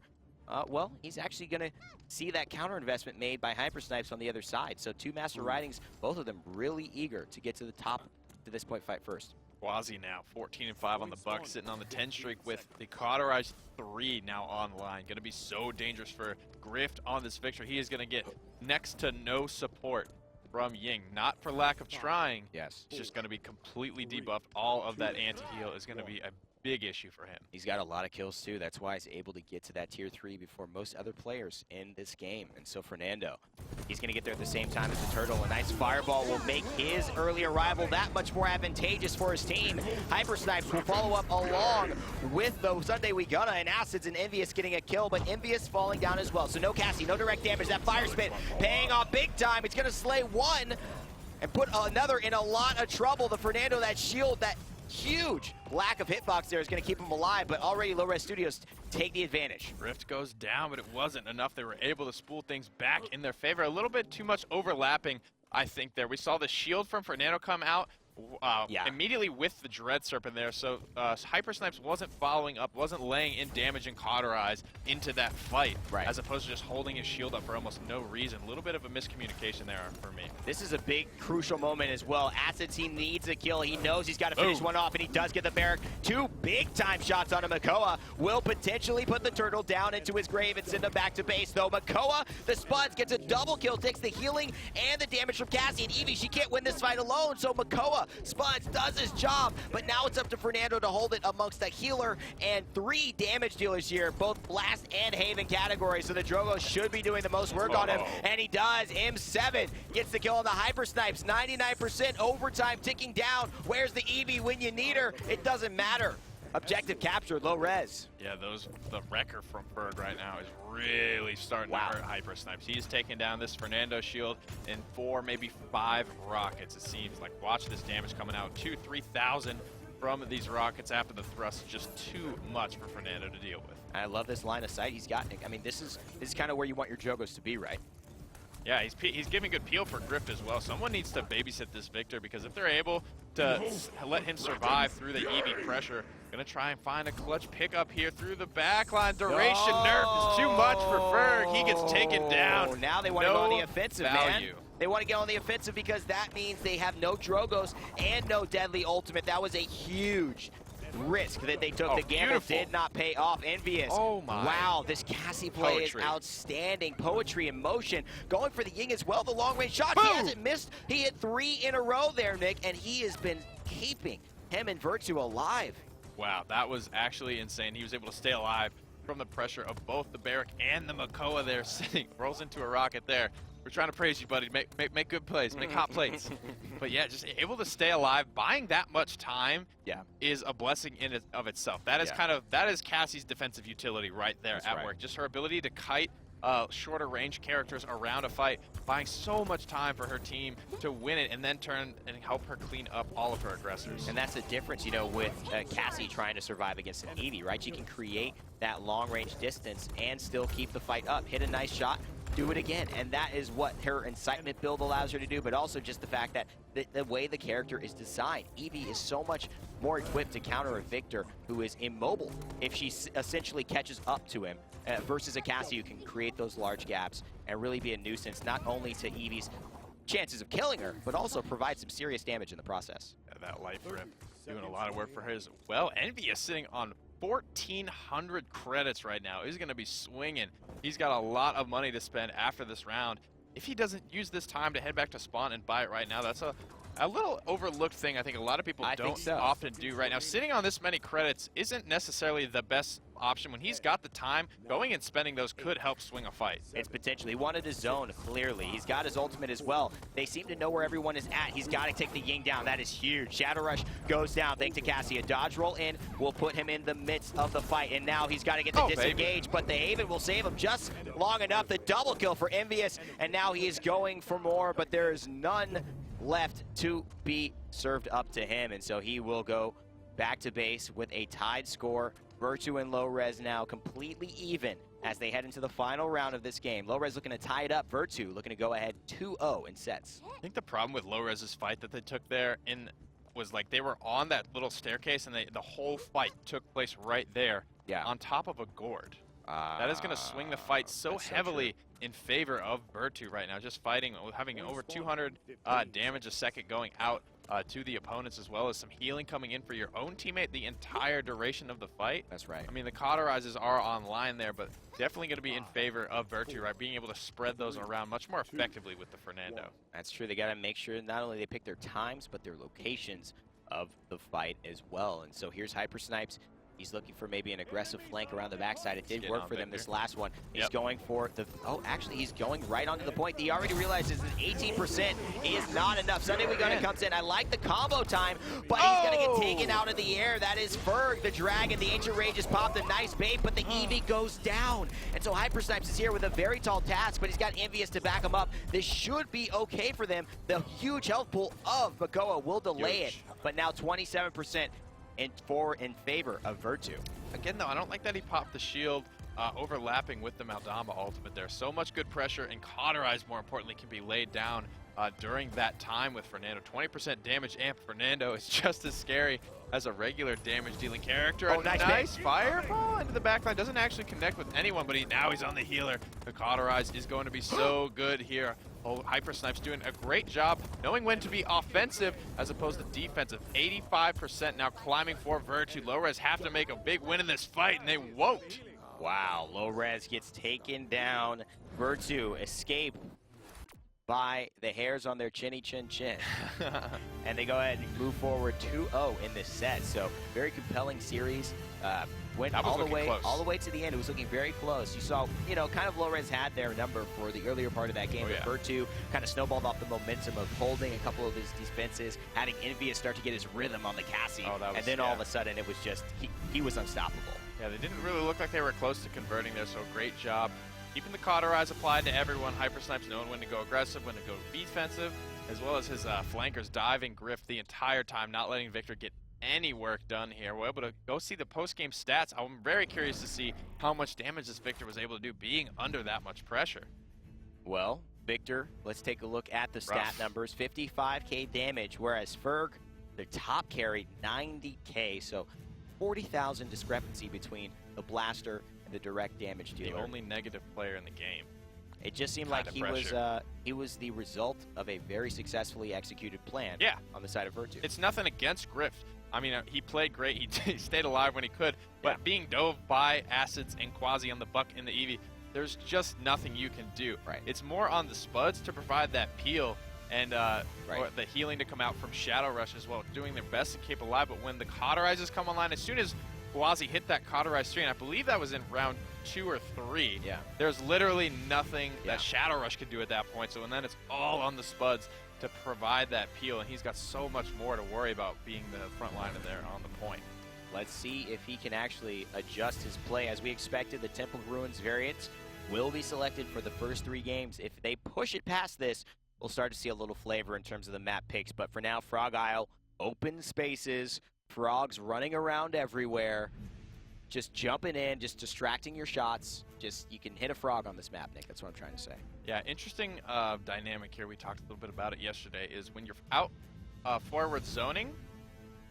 well, he's actually going to see that counter investment made by Hypersnipess on the other side. So 2 Master Ridings, both of them really eager to get to the top to this point fight first. Kwazi now 14-5 on the Bucks, sitting on the 10 streak with the Cauterized 3 now online. Going to be so dangerous for Grift on this victory. He is going to get next to no support from Ying, not for lack of trying. Yes. It's just going to be completely debuffed. All of that anti-heal is going to be a big issue for him. He's got a lot of kills too. That's why he's able to get to that tier 3 before most other players in this game. And so Fernando, he's going to get there at the same time as the Turtle. A nice fireball will make his early arrival that much more advantageous for his team. Hypersnipess will follow up along with the Sunday We Gonna, and Acids and nveeus getting a kill, but nveeus falling down as well. So no Cassie, no direct damage. That fire spit paying off big time. It's going to slay one and put another in a lot of trouble. The Fernando, that shield, that huge lack of hitbox there is going to keep him alive, but already Lo-Rez Studios take the advantage. Rift goes down, but it wasn't enough. They were able to spool things back in their favor. A little bit too much overlapping, I think, there. We saw the shield from Fernando come out immediately with the Dread Serpent there, so Hypersnipess wasn't following up, wasn't laying in damage and Cauterize into that fight, as opposed to just holding his shield up for almost no reason. A little bit of a miscommunication there for me. This is a big, crucial moment as well. Acid team needs a kill. He knows he's got to finish one off, and he does get the Barrack. 2 big-time shots on Makoa will potentially put the Turtle down into his grave and send him back to base, though. Makoa, the Spudz, gets a double kill, takes the healing and the damage from Cassie, and Evie, she can't win this fight alone, so Makoa, Spudz does his job, but now it's up to Fernando to hold it amongst the healer and 3 damage dealers here, both Blast and Haven categories, so the Drogo should be doing the most work on him, and he does. M7 gets the kill on the Hypersnipess, 99% overtime ticking down. Where's the Evie when you need her? It doesn't matter. Objective captured, Lo-Rez. Yeah, the Wrecker from Berg right now is really starting to hurt Hypersnipess. He's taking down this Fernando shield in 4, maybe 5 rockets, it seems like. Watch this damage coming out. 2,000, 3,000 from these rockets after the thrust is just too much for Fernando to deal with. I love this line of sight he's got. I mean, this is kind of where you want your Jogos to be, right? Yeah, he's giving good peel for Grift as well. Someone needs to babysit this Victor, because if they're able to let him survive through the Evie pressure, gonna try and find a clutch pickup here through the backline. Duration nerf is too much for Ferg. He gets taken down. Now they want to go on the offensive, value. man. They want to get on the offensive because that means they have no Drogos and no deadly ultimate. That was a huge risk that they took. The gamble did not pay off. nveeus. Oh my. Wow, this Cassie play is outstanding. Poetry in motion. Going for the Ying as well. The long range shot. Boom. He hasn't missed. He hit 3 in a row there, Nick, and he has been keeping him and Vertu alive. Wow, that was actually insane. He was able to stay alive from the pressure of both the Barrack and the Makoa there sitting. Rolls into a rocket there. We're trying to praise you, buddy. Make good plays. Make hot plays. But yeah, just able to stay alive. Buying that much time is a blessing in of itself. That is that is Cassie's defensive utility right there at work. Just her ability to kite shorter range characters around a fight, buying so much time for her team to win it and then turn and help her clean up all of her aggressors. And that's the difference, you know, with Cassie trying to survive against an Evie, right? She can create that long range distance and still keep the fight up. Hit a nice shot, do it again. And that is what her incitement build allows her to do, but also just the fact that the way the character is designed. Evie is so much more equipped to counter a Victor who is immobile if she essentially catches up to him, versus a Cassie who can create those large gaps and really be a nuisance, not only to Evie's chances of killing her, but also provide some serious damage in the process. Yeah, that life rip doing a lot of work for her as well. nveeus sitting on 1,400 credits right now. He's going to be swinging. He's got a lot of money to spend after this round. If he doesn't use this time to head back to spawn and buy it right now, that's a little overlooked thing I think a lot of people don't often do right now. Sitting on this many credits isn't necessarily the best option. When he's got the time, going and spending those could help swing a fight. It's potentially. He wanted his zone, clearly. He's got his ultimate as well. They seem to know where everyone is at. He's got to take the Ying down. That is huge. Shadowrush goes down thanks to Cassie. A dodge roll in will put him in the midst of the fight. And now he's got to get the disengage, but the Haven will save him just long enough. The double kill for nveeus, and now he is going for more, but there is none left to be served up to him, and so he will go back to base with a tied score. Vertu and Lo-Rez now completely even as they head into the final round of this game. Lo-Rez looking to tie it up. Vertu looking to go ahead 2-0 in sets. I think the problem with Lo-Rez's fight that they took there was like they were on that little staircase and the whole fight took place right there on top of a gourd. That is going to swing the fight so heavily in favor of Vertu right now. Just fighting, having over 200 damage a second going out to the opponents, as well as some healing coming in for your own teammate the entire duration of the fight. That's right. I mean, the cauterizes are online there, but definitely going to be in favor of Vertu, right? Being able to spread those around much more effectively with the Fernando. That's true. They got to make sure not only they pick their times, but their locations of the fight as well. And so here's Hypersnipess. He's looking for maybe an aggressive flank around the backside. It did work for them this last one. He's going for the... Oh, actually, he's going right onto the point. He already realizes that 18% is not enough. Sunday We Gunna comes in. I like the combo time, but he's going to get taken out of the air. That is Ferg, the Dragon. The Ancient Rage has popped a nice bait, but the Evie goes down. And so Hypersnipess is here with a very tall task, but he's got nveeus to back him up. This should be okay for them. The huge health pool of Makoa will delay it, but now 27% in favor of Vertu. Again, though, I don't like that he popped the shield overlapping with the Maldamba ultimate there. So much good pressure, and cauterize, more importantly, can be laid down during that time with Fernando. 20% damage amp. Fernando is just as scary as a regular damage-dealing character. Oh, nice fireball into the backline. Doesn't actually connect with anyone, but now he's on the healer. The cauterize is going to be so good here. Oh, Hypersnipess doing a great job knowing when to be offensive as opposed to defensive. 85% now climbing for Vertu. Lo-Rez have to make a big win in this fight, and they won't. Wow, Lo-Rez gets taken down. Vertu escape by the hairs on their chinny chin chin. And they go ahead and move forward 2-0 in this set. So very compelling series. Went all the way to the end. It was looking very close. You saw, you know, kind of Lo-Rez had their number for the earlier part of that game. But Vertu kind of snowballed off the momentum of holding a couple of his defenses, having nveeus start to get his rhythm on the Cassie, and then all of a sudden it was just, he was unstoppable. Yeah, they didn't really look like they were close to converting there, so great job. Keeping the cauterize applied to everyone. Hypersnipess knowing when to go aggressive, when to go defensive, as well as his flankers diving Grift the entire time, not letting Victor get any work done here. We're able to go see the post-game stats. I'm very curious to see how much damage this Victor was able to do being under that much pressure. Well, Victor, let's take a look at the stat numbers. 55k damage, whereas Ferg, the top carry, 90k. So 40,000 discrepancy between the blaster and the direct damage dealer. The only negative player in the game. It just seemed like he was the result of a very successfully executed plan on the side of Vertu. It's nothing against Grift. I mean, he played great. He stayed alive when he could. But being dove by Acids and Kwazi on the Buck in the Evie, there's just nothing you can do. Right. It's more on the spuds to provide that peel and or the healing to come out from Shadowrush as well, doing their best to keep alive. But when the cauterizers come online, as soon as Kwazi hit that cauterized 3, and I believe that was in round 2 or 3, there's literally nothing that Shadowrush could do at that point. So and then it's all on the spuds to provide that peel, and he's got so much more to worry about being the front liner there on the point. Let's see if he can actually adjust his play. As we expected, the Temple Ruins variant will be selected for the first 3 games. If they push it past this, we'll start to see a little flavor in terms of the map picks. But for now, Frog Isle, open spaces, frogs running around everywhere, just jumping in, just distracting your shots. Just, you can hit a frog on this map, Nick. That's what I'm trying to say. Yeah, interesting dynamic here. We talked a little bit about it yesterday, is when you're out forward zoning,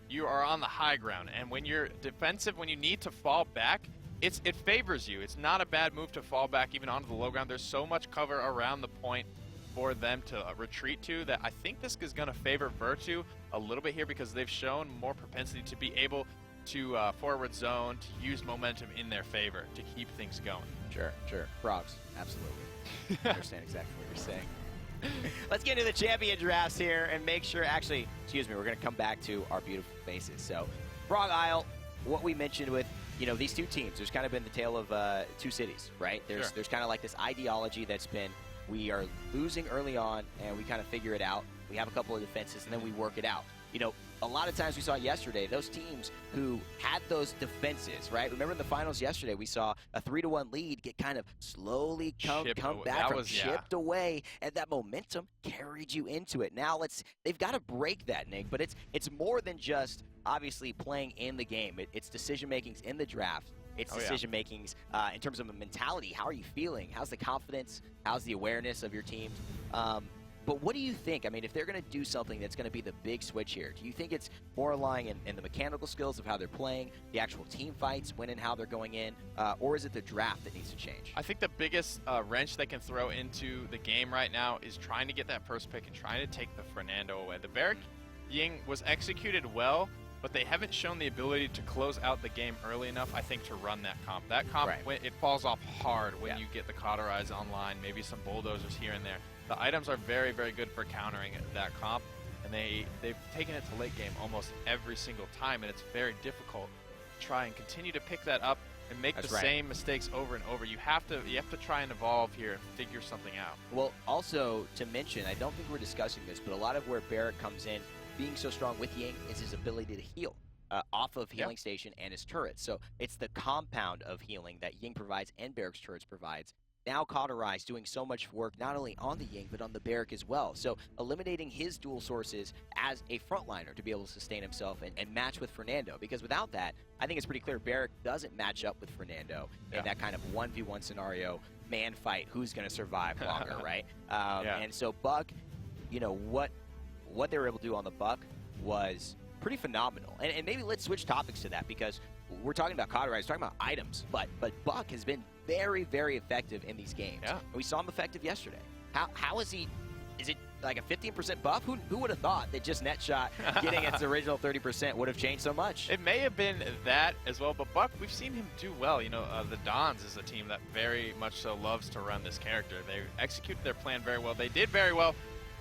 you are on the high ground. And when you're defensive, when you need to fall back, it favors you. It's not a bad move to fall back even onto the low ground. There's so much cover around the point for them to retreat to that I think this is going to favor Vertu a little bit here, because they've shown more propensity to be able to forward zone, to use momentum in their favor, to keep things going. Sure. Frogs, absolutely. I understand exactly what you're saying. Let's get into the champion drafts here and make sure, actually, excuse me, we're going to come back to our beautiful faces. So, Frog Isle, what we mentioned with, these 2 teams, there's kind of been the tale of 2 cities, right? There's kind of like this ideology that's been, we are losing early on, and we kind of figure it out. We have a couple of defenses, and then we work it out. A lot of times we saw yesterday, those teams who had those defenses, right? Remember in the finals yesterday, we saw a 3-1 lead get kind of slowly come back from chipped away, and that momentum carried you into it. Now they've got to break that, Nick, but it's more than just obviously playing in the game. It's decision-makings in the draft. It's decision-makings in terms of a mentality. How are you feeling? How's the confidence? How's the awareness of your teams? But what do you think? I mean, if they're going to do something that's going to be the big switch here, do you think it's more relying in the mechanical skills of how they're playing, the actual team fights, when and how they're going in, or is it the draft that needs to change? I think the biggest wrench they can throw into the game right now is trying to get that first pick and trying to take the Fernando away. The Barrack Ying was executed well, but they haven't shown the ability to close out the game early enough, I think, to run that comp. That comp, it falls off hard when you get the cauterize online, maybe some bulldozers here and there. The items are very, very good for countering that comp, and they've taken it to late game almost every single time, and it's very difficult to try and continue to pick that up and make the same mistakes over and over. You have to try and evolve here and figure something out. Well, also to mention, I don't think we're discussing this, but a lot of where Barrack comes in, being so strong with Ying, is his ability to heal off of healing station and his turrets. So it's the compound of healing that Ying provides and Barrack's turrets provides. Now Cauterize doing so much work not only on the Ying but on the Barrack as well. So eliminating his dual sources as a frontliner to be able to sustain himself and match with Fernando. Because without that, I think it's pretty clear Barrack doesn't match up with Fernando in that kind of 1v1 scenario, man fight, who's going to survive longer, right? And so Buck, what they were able to do on the Buck was pretty phenomenal. And maybe let's switch topics to that, because we're talking about Cauterize, talking about items, but Buck has been very, very effective in these games. And we saw him effective yesterday. How is he? Is it like a 15% buff? Who would have thought that just net shot getting its original 30% would have changed so much? It may have been that as well, but Buck, we've seen him do well. The Dons is a team that very much so loves to run this character. They executed their plan very well. They did very well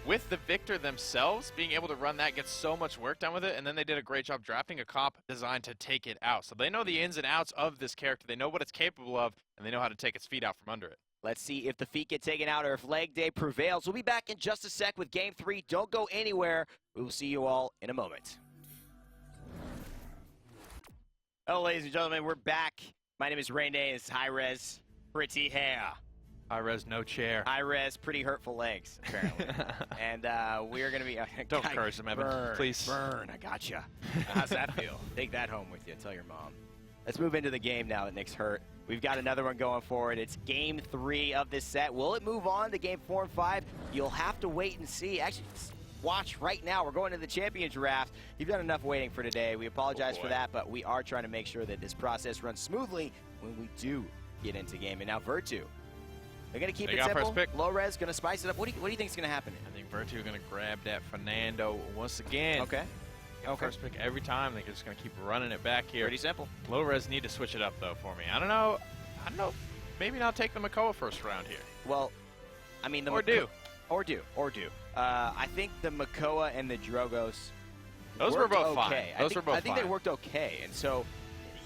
with the Victor themselves. Being able to run that, gets so much work done with it, and then they did a great job drafting a comp designed to take it out. So they know the ins and outs of this character. They know what it's capable of, and they know how to take its feet out from under it. Let's see if the feet get taken out or if leg day prevails. We'll be back in just a sec with Game 3. Don't go anywhere. We will see you all in a moment. Hello, ladies and gentlemen. We're back. My name is Rene. It's Hi-Rez. Pretty hair. Hi-Rez, no chair. Hi-Rez, pretty hurtful legs, apparently. And we're going to be... Don't curse him, Evan, please. Burn, I gotcha. How's that feel? Take that home with you. Tell your mom. Let's move into the game now that Nick's hurt. We've got another one going forward. It's game 3 of this set. Will it move on to game 4 and 5? You'll have to wait and see. Actually, watch right now. We're going to the champion draft. You've done enough waiting for today. We apologize for that, but we are trying to make sure that this process runs smoothly when we do get into game. And now Vertu. They're going to keep it simple. Lo-Rez going to spice it up. What do you think is going to happen? I think Vertu going to grab that Fernando once again. Okay. First pick every time. They're just going to keep running it back here. Pretty simple. Lo-Rez need to switch it up, though, for me. I don't know. Maybe not take the Makoa first round here. Well, I mean, Or do. I think the Makoa and the Drogos Those were both fine. I think they worked okay. And so,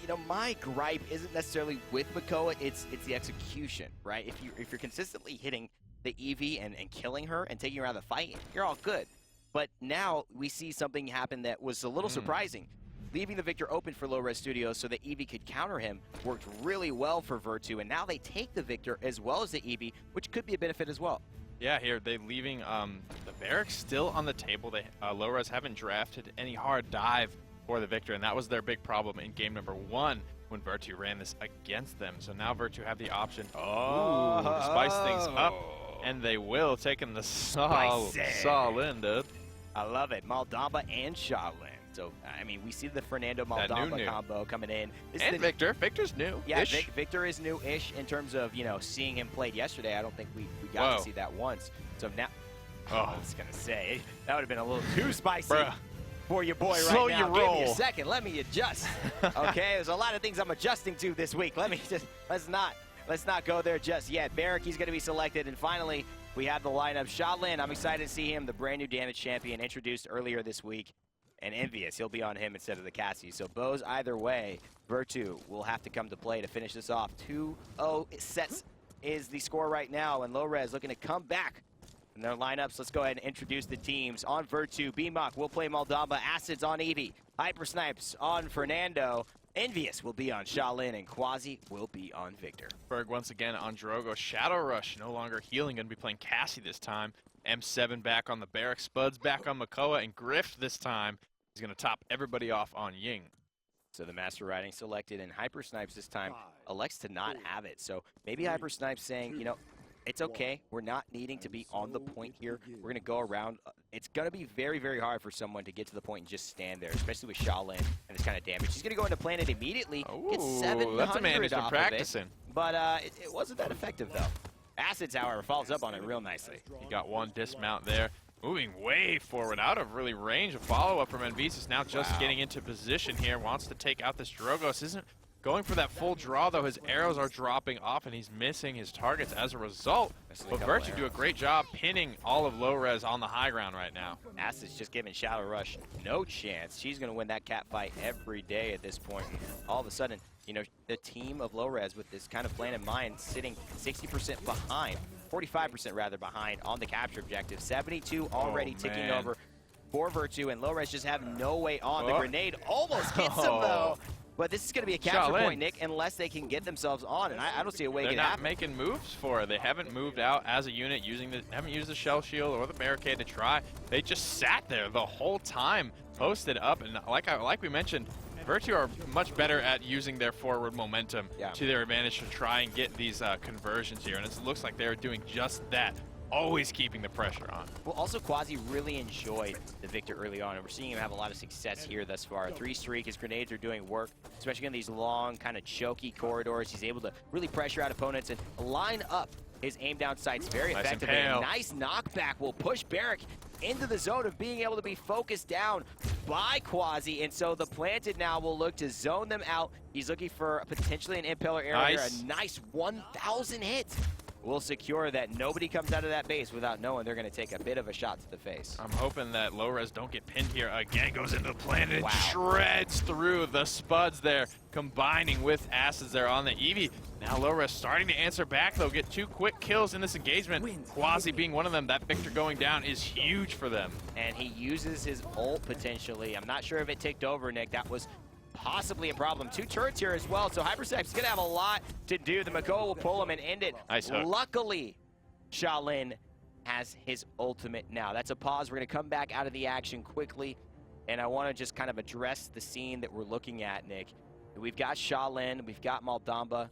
you know, my gripe isn't necessarily with Makoa, it's the execution, right? If you're consistently hitting the Evie and killing her and taking her out of the fight, you're all good. But now we see something happen that was a little surprising. Leaving the Victor open for Lo-Rez Studios so that Evie could counter him worked really well for Vertu, and now they take the Victor as well as the Evie, which could be a benefit as well. Yeah, here they leaving the barracks still on the table. They Lo-Rez haven't drafted any hard dive for the Victor, and that was their big problem in game number 1 when Vertu ran this against them. So now Vertu have the option to spice things up, and they will, taking the Shaolin, dude. I love it. Maldamba and Shaolin. So, I mean, we see the Fernando Maldamba combo coming in. And Victor. Victor's new. Yeah, Victor is new-ish in terms of, you know, seeing him played yesterday. I don't think we got to see that once. So now, I was going to say, that would have been a little too spicy for your boy right now. Give me a second. Let me adjust. Okay, there's a lot of things I'm adjusting to this week. Let's not go there just yet. Barrack, he's going to be selected. And finally, we have the lineup. Shaolin, I'm excited to see him, the brand new damage champion, introduced earlier this week. And nveeus, he'll be on him instead of the Cassie. So Bows, either way, Vertu will have to come to play to finish this off. 2-0 sets is the score right now, and Lo-Rez looking to come back in their lineups. Let's go ahead and introduce the teams. On Vertu, BMOC will play Maldamba, Acids on Evie, Hypersnipess on Fernando, nveeus will be on Shaolin, and Kwazi will be on Victor. Berg once again on Drogo. Shadowrush no longer healing, going to be playing Cassie this time. M7 back on the Barrack, Spuds back on Makoa, and Grift this time. He's going to top everybody off on Ying. So the Master Riding selected, and Hypersnipess this time elects to not have it. So maybe Hypersnipess saying, you know, it's okay. We're not needing to be on the point here. We're going to go around. It's going to be very, very hard for someone to get to the point and just stand there, especially with Shaolin and this kind of damage. He's going to go into Planet immediately, get 700 that's a man who's been practicing. But it wasn't that effective, though. Acids, however, follows up on it real nicely. He got one dismount there. Moving way forward, out of really range. A follow-up from nveeus, now just getting into position here. Wants to take out this Drogos. Isn't going for that full draw, though. His arrows are dropping off, and he's missing his targets as a result. But Vertu do a great job pinning all of Lo-Rez on the high ground right now. Acid's just giving Shadowrush no chance. She's going to win that cat fight every day at this point. All of a sudden, you know, the team of Lo-Rez with this kind of plan in mind, sitting 60% behind. 45% rather behind on the capture objective. 72 already ticking over for Vertu, and Lo-Rez just have no way on. The grenade almost gets him though. But this is going to be a capture point, Nick, unless they can get themselves on, and I don't see a way to get They're not making moves for it. They haven't moved out as a unit, haven't used the shell shield or the barricade to try. They just sat there the whole time, posted up, and like we mentioned, Vertu are much better at using their forward momentum to their advantage to try and get these conversions here, and it looks like they're doing just that, always keeping the pressure on. Well, also Kwazi really enjoyed the Victor early on, and we're seeing him have a lot of success here thus far. A 3-streak, his grenades are doing work, especially in these long, kind of choky corridors. He's able to really pressure out opponents and line up his aim down sights very effectively. A nice knockback will push Barrack into the zone of being able to be focused down by Kwazi, and so the planted now will look to zone them out. He's looking for potentially an impeller arrow here. A nice 1,000 hits will secure that nobody comes out of that base without knowing they're going to take a bit of a shot to the face. I'm hoping that Lo-Rez don't get pinned here. Again, goes into the planet, shreds through the Spuds there, combining with Acids there on the Evie. Now Lo-Rez starting to answer back, though, get 2 quick kills in this engagement. Kwazi being one of them. That Victor going down is huge for them. And he uses his ult potentially. I'm not sure if it ticked over, Nick. That was possibly a problem. 2 turrets here as well, so Hypersnipess is going to have a lot to do. The Makoa will pull him and end it. Nice hook. Luckily, Shaolin has his ultimate now. That's a pause. We're going to come back out of the action quickly, and I want to just kind of address the scene that we're looking at, Nick. We've got Shaolin, we've got Maldamba.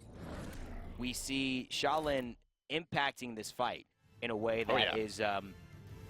We see Shaolin impacting this fight in a way that is,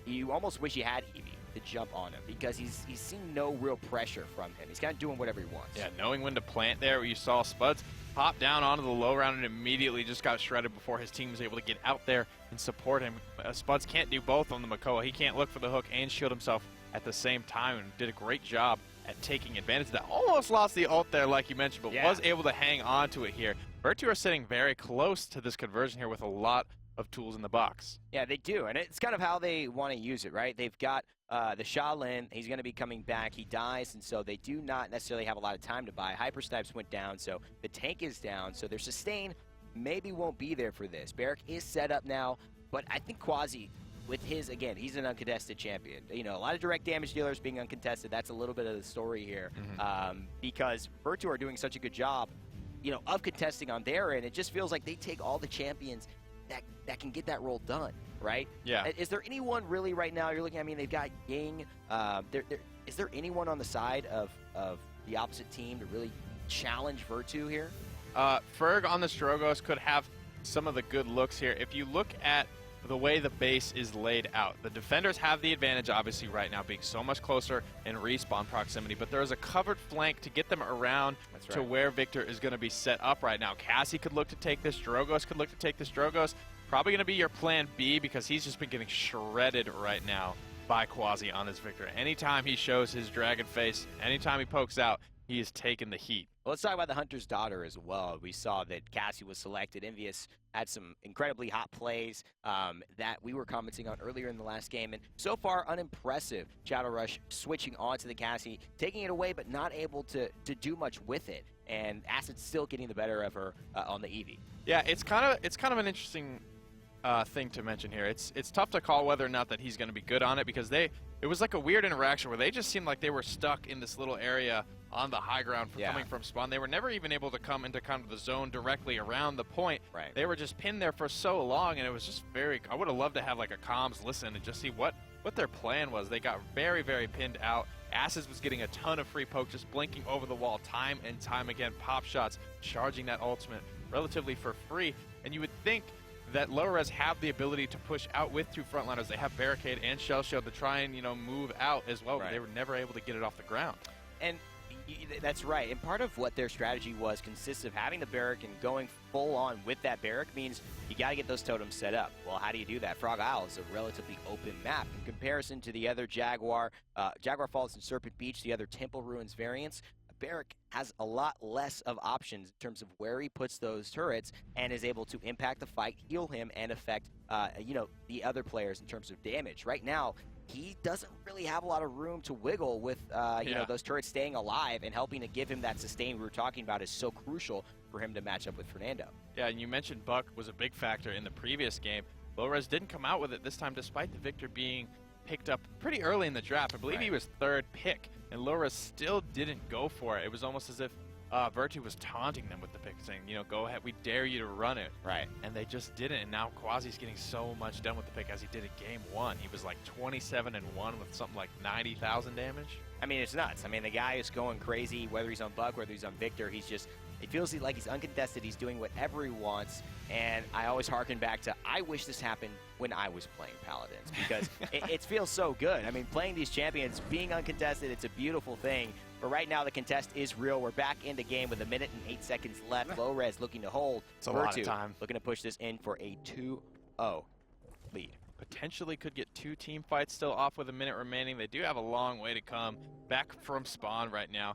you almost wish you had Evie to jump on him, because he's seen no real pressure from him. He's kind of doing whatever he wants. Yeah, knowing when to plant there. You saw Spudz pop down onto the low round and immediately just got shredded before his team was able to get out there and support him. Spudz can't do both on the Makoa. He can't look for the hook and shield himself at the same time, and did a great job at taking advantage of that. Almost lost the ult there, like you mentioned, but was able to hang on to it here. Vertu are sitting very close to this conversion here with a lot of tools in the box. Yeah, they do, and it's kind of how they want to use it, right? They've got the Shaolin. He's going to be coming back. He dies, and so they do not necessarily have a lot of time to buy. Hypersnipess went down, so the tank is down, so their sustain maybe won't be there for this. Barrack is set up now, but I think Kwazi, with his, again, he's an uncontested champion. You know, a lot of direct damage dealers being uncontested, that's a little bit of the story here. Because Vertu are doing such a good job, you know, of contesting on their end. It just feels like they take all the champions that can get that role done, right? Yeah. Is there anyone really right now, you're looking, I mean, they've got Ying. Is there anyone on the side of the opposite team to really challenge Vertu here? Ferg on the Strogos could have some of the good looks here. If you look at the way the base is laid out, the defenders have the advantage, obviously, right now, being so much closer in respawn proximity, but there is a covered flank to get them around to where Victor is going to be set up right now. Cassie could look to take this. Drogos could look to take this. Drogos probably going to be your plan B, because he's just been getting shredded right now by Kwazi on this Victor. Anytime he shows his dragon face, anytime he pokes out, he is taking the heat. Well, let's talk about the Hunter's Daughter as well. We saw that Cassie was selected. nveeus had some incredibly hot plays that we were commenting on earlier in the last game, and so far unimpressive. Shadowrush switching onto the Cassie, taking it away, but not able to do much with it, and Acid's still getting the better of her on the Evie. Yeah, it's kind of an interesting thing to mention here. It's tough to call whether or not that he's going to be good on it, because it was like a weird interaction where they just seemed like they were stuck in this little area on the high ground coming from spawn. They were never even able to come into kind of the zone directly around the point. Right. They were just pinned there for so long, and it was just very, I would have loved to have like a comms listen and just see what their plan was. They got very, very pinned out. Acids was getting a ton of free poke, just blinking over the wall time and time again, pop shots, charging that ultimate relatively for free. And you would think that Lo-Rez have the ability to push out with 2 frontliners. They have Barricade and Shell Shield to try and, you know, move out as well, but they were never able to get it off the ground. And that's right, and part of what their strategy was consists of having the barrack and going full on with that barrack means you got to get those totems set up. Well, how do you do that? Frog Isle is a relatively open map in comparison to the other Jaguar Falls and Serpent Beach, the other Temple Ruins variants. Barrack has a lot less of options in terms of where he puts those turrets and is able to impact the fight, heal him, and affect you know, the other players in terms of damage. Right now, he doesn't really have a lot of room to wiggle with you know, those turrets staying alive, and helping to give him that sustain we were talking about is so crucial for him to match up with Fernando. Yeah, and you mentioned Buck was a big factor in the previous game. Lo-Rez didn't come out with it this time, despite the Victor being picked up pretty early in the draft. I believe he was 3rd pick, and Lo-Rez still didn't go for it. It was almost as if Vertu was taunting them with the pick, saying, you know, go ahead, we dare you to run it. Right. And they just didn't, and now Kwazi's getting so much done with the pick as he did in game 1. He was like 27-1 with something like 90,000 damage. I mean, it's nuts. I mean, the guy is going crazy, whether he's on Buck, whether he's on Victor. He's just, it feels like he's uncontested. He's doing whatever he wants. And I always harken back to, I wish this happened when I was playing Paladins, because it feels so good. I mean, playing these champions, being uncontested, it's a beautiful thing. But right now, the contest is real. We're back in the game with 1 minute and 8 seconds left. Lo-Rez looking to hold. It's a lot of time. Looking to push this in for a 2-0 lead. Potentially could get 2 team fights still off with 1 minute remaining. They do have a long way to come back from spawn right now.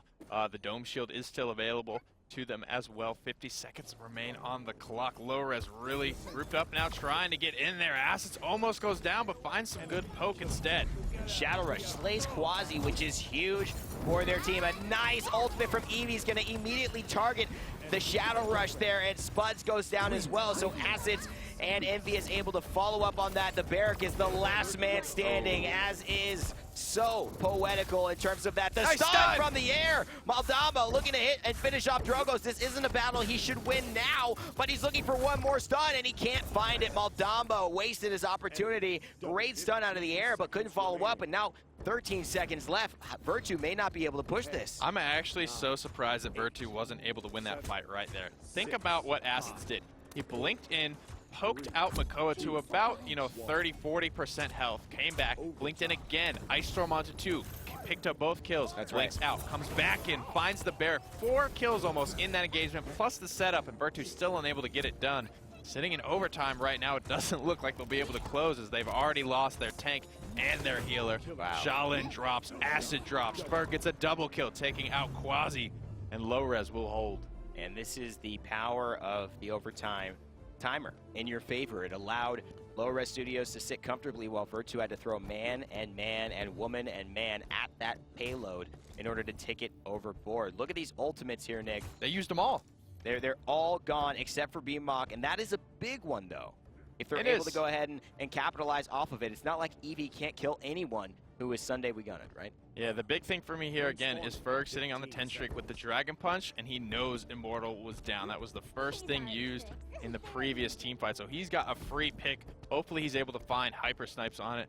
The Dome Shield is still available to them as well. 50 seconds remain on the clock. Lo-Rez really grouped up now, trying to get in there. Acids almost goes down, but finds some good poke instead. Shadowrush slays Kwazi, which is huge for their team. A nice ultimate from Evie's going to immediately target the Shadowrush there, and Spudz goes down as well. So Acids and nveeus able to follow up on that. The Barrack is the last man standing, as is so poetical in terms of that. The Nice stun stun from the air. Maldamba looking to hit and finish off Drogoz. This isn't a battle he should win now, but he's looking for one more stun, and he can't find it. Maldamba wasted his opportunity. Great stun out of the air, but couldn't follow up, and now 13 seconds left. Vertu may not be able to push this. I'm actually so surprised that Vertu wasn't able to win that fight right there. Think about what Acids did. He blinked in, poked out Makoa to about, 30–40% health, came back, blinked in again, Ice Storm onto 2, picked up both kills, blinks out, comes back in, finds the bear, 4 kills almost in that engagement, plus the setup, and Vertu's still unable to get it done. Sitting in overtime right now, it doesn't look like they'll be able to close as they've already lost their tank and their healer. Wow. Shaolin drops, Acid drops, Ferg gets a double kill, taking out Kwazi, and Lo-Rez will hold. And this is the power of the overtime timer in your favor. It allowed Lo-Rez Studios to sit comfortably while Vertu had to throw man and woman and man at that payload in order to take it overboard. Look at these ultimates here, Nick. They used them all. They're all gone except for BMOC, and that is a big one, though. If they're able to go ahead and capitalize off of it, it's not like Evie can't kill anyone who is Sunday We Gun It, right? Yeah, the big thing for me here again is Ferg sitting on the 10 streak with the Dragon Punch, and he knows Immortal was down. That was the first thing used in the previous team fight, so he's got a free pick. Hopefully he's able to find Hypersnipess on it.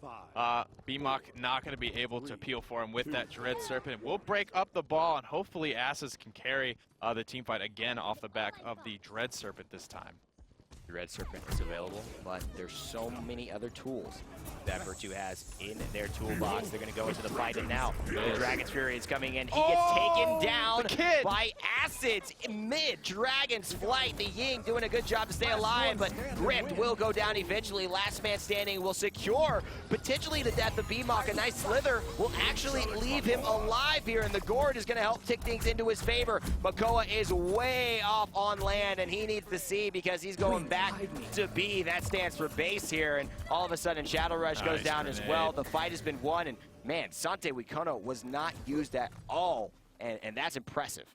BMOC not going to be able to peel for him with that Dread Serpent. We'll break up the ball, and hopefully Asses can carry the team fight again off the back of the Dread Serpent this time. The Red Serpent is available, but there's so many other tools that Vertu has in their toolbox. They're going to go into the fight, and now the Dragon's Fury is coming in. He gets taken down by Acids mid-Dragon's flight. The Ying doing a good job to stay alive, but Grift will go down eventually. Last man standing will secure potentially the death of BMOC. A nice slither will actually leave him alive here, and the Gourd is going to help tick things into his favor. Makoa is way off on land, and he needs to see because he's going back to B. That stands for base here, and all of a sudden Shadowrush goes down as well. The fight has been won, and man, Sante Wikono was not used at all, and that's impressive.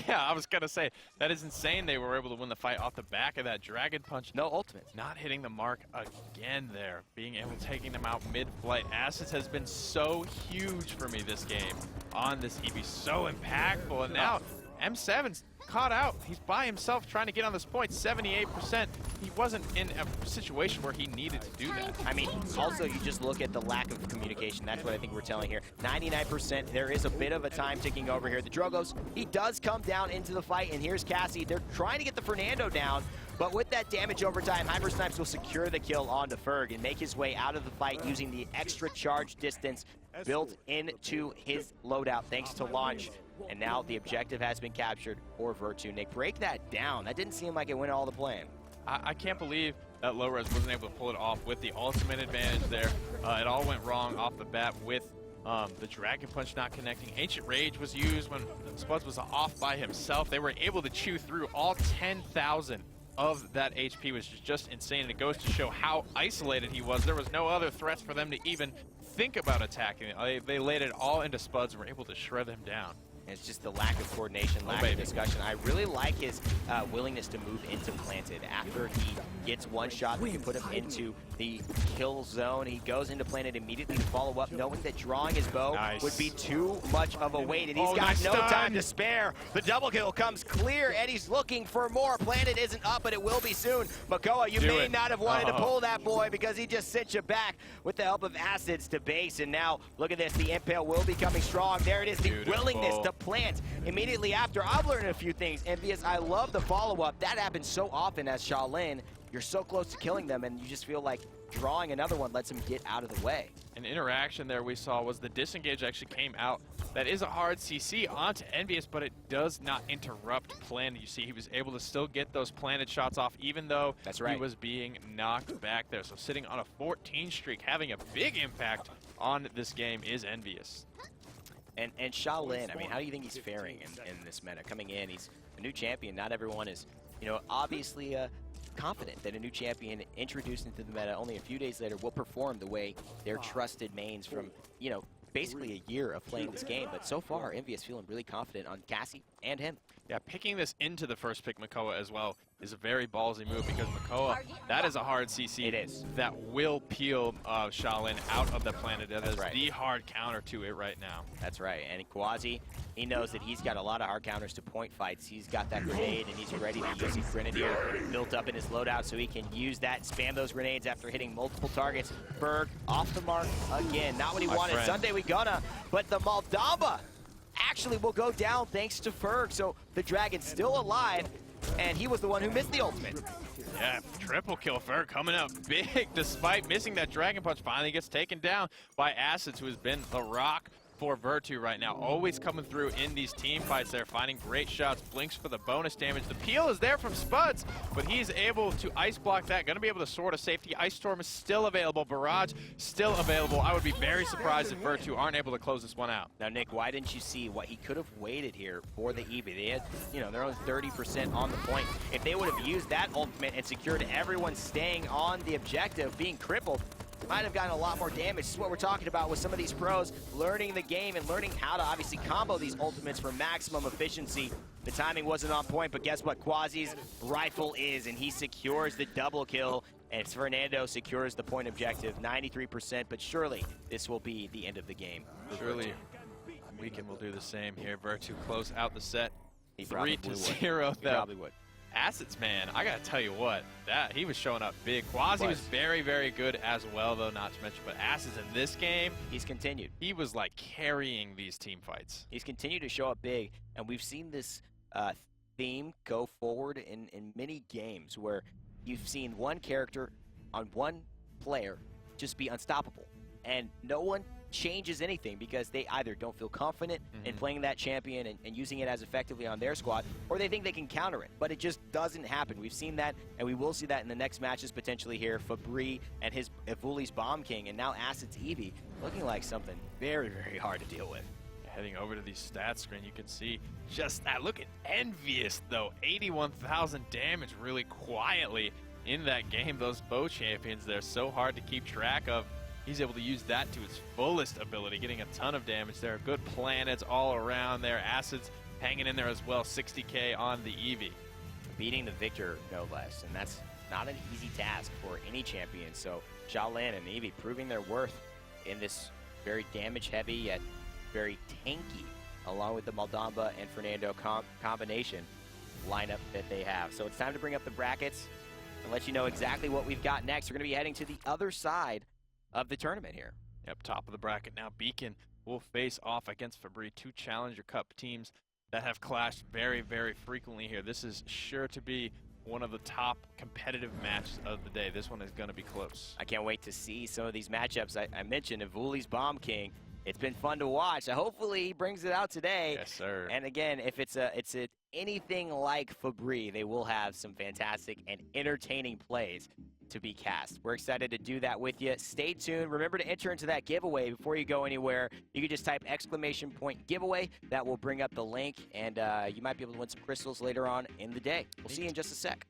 Yeah, I was gonna say, that is insane they were able to win the fight off the back of that Dragon Punch. No ultimate. Not hitting the mark again there, being able to taking them out mid-flight. Acids has been so huge for me this game on this Evie, so impactful, and now M7's caught out. He's by himself trying to get on this point, 78%. He wasn't in a situation where he needed to do that. I mean, also you just look at the lack of communication. That's what I think we're telling here. 99%, there is a bit of a time ticking over here. The Drogoz, he does come down into the fight, and here's Cassie. They're trying to get the Fernando down, but with that damage over time, Hypersnipess will secure the kill onto Ferg and make his way out of the fight using the extra charge distance built into his loadout thanks to launch. And now the objective has been captured for Vertu. Nick, break that down. That didn't seem like it went all the plan. I can't believe that Lo-Rez wasn't able to pull it off with the ultimate advantage there. It all went wrong off the bat with the Dragon Punch not connecting. Ancient Rage was used when thespudz was off by himself. They were able to chew through all 10,000 of that HP, which is just insane. And it goes to show how isolated he was. There was no other threats for them to even think about attacking. They laid it all into spudz and were able to shred him down. It's just the lack of coordination, lack of discussion. I really like his willingness to move into planted. After he gets one shot, we can put him into the kill zone. He goes into planted immediately to follow up, knowing that drawing his bow would be too much of a weight, and he's got no time to spare. The double kill comes clear, and he's looking for more. Planted isn't up, but it will be soon. Makoa, you may not have wanted to pull that boy because he just sent you back with the help of Acids to base, and now look at this. The Impale will be coming strong. There it is, the willingness to plant immediately after. I've learned a few things, nveeus. I love the follow-up. That happens so often as Shaolin. You're so close to killing them, and you just feel like drawing another one lets him get out of the way. An interaction there we saw was the disengage actually came out. That is a hard CC onto nveeus, but it does not interrupt plan. You see, he was able to still get those planted shots off, even though he was being knocked back there. So sitting on a 14 streak, having a big impact on this game is nveeus. And Shaolin, I mean, how do you think he's faring in this meta? Coming in, he's a new champion. Not everyone is, obviously confident that a new champion introduced into the meta only a few days later will perform the way their trusted mains from, basically a year of playing this game. But so far, nveeus feeling really confident on Cassie and him. Yeah, picking this into the first pick, Makoa, as well. is a very ballsy move because Makoa, that is a hard CC. It is. That will peel Shaolin out of the planet. That is right. the hard counter to it right now. That's right. And Kwazi, he knows that he's got a lot of hard counters to point fights. He's got that grenade, and he's ready to use his Grenadier built up in his loadout so he can use that, spam those grenades after hitting multiple targets. Berg off the mark again. Not what he wanted. Friend. Sunday we gonna, but the Maldamba actually will go down thanks to Ferg. So the Dragon's still alive, and he was the one who missed the ultimate. Yeah, triple kill Ferg coming out big despite missing that Dragon Punch. Finally gets taken down by Acids, who has been the rock for Vertu right now. Always coming through in these team fights. They're finding great shots. Blinks for the bonus damage. The peel is there from Spudz, but he's able to ice block that. Going to be able to Sword of Safety. Ice Storm is still available. Barrage still available. I would be very surprised if Vertu aren't able to close this one out. Now, Nick, why didn't you see what he could have waited here for the Evie? They had, they're only 30% on the point. If they would have used that ultimate and secured everyone staying on the objective, being crippled, might have gotten a lot more damage. This is what we're talking about with some of these pros, learning the game and learning how to obviously combo these ultimates for maximum efficiency. The timing wasn't on point, but guess what? Kwazi's rifle is, and he secures the double kill, and Fernando secures the point objective, 93%, but surely this will be the end of the game. Surely Weekend will do the same here. Vertu close out the set. He 3-0 would. though. Probably would. Acids, man, I gotta tell you what, that he was showing up big. Kwazi was very, very good as well, though, not to mention, but Acids in this game, he's continued. He was like carrying these team fights. He's continued to show up big, and we've seen this theme go forward in many games where you've seen one character on one player just be unstoppable, and no one changes anything because they either don't feel confident in playing that champion and using it as effectively on their squad, or they think they can counter it, but it just doesn't happen. We've seen that, and we will see that in the next matches potentially here. Fabri and his Evuli's Bomb King, and now Acids Evie looking like something very, very hard to deal with. Heading over to the stats screen, you can see just that. Look at nveeus, though. 81,000 damage really quietly in that game. Those bow champions, they're so hard to keep track of. He's able to use that to its fullest ability, getting a ton of damage there. Good planets all around there. Acids hanging in there as well. 60k on the Evie. Beating the Victor, no less, and that's not an easy task for any champion. So Shaolin and Evie proving their worth in this very damage-heavy yet very tanky, along with the Maldamba and Fernando combination lineup that they have. So it's time to bring up the brackets and let you know exactly what we've got next. We're going to be heading to the other side of the tournament here. Yep, top of the bracket now. Beacon will face off against Fabri, two Challenger Cup teams that have clashed very, very frequently here. This is sure to be one of the top competitive matches of the day. This one is going to be close. I can't wait to see some of these matchups. I mentioned Evuli's Bomb King. It's been fun to watch. Hopefully he brings it out today. Yes, sir. And again, if it's anything like Fabri, they will have some fantastic and entertaining plays to be cast. We're excited to do that with you. Stay tuned. Remember to enter into that giveaway before you go anywhere. You can just type !giveaway. That will bring up the link, and you might be able to win some crystals later on in the day. We'll see you in just a sec.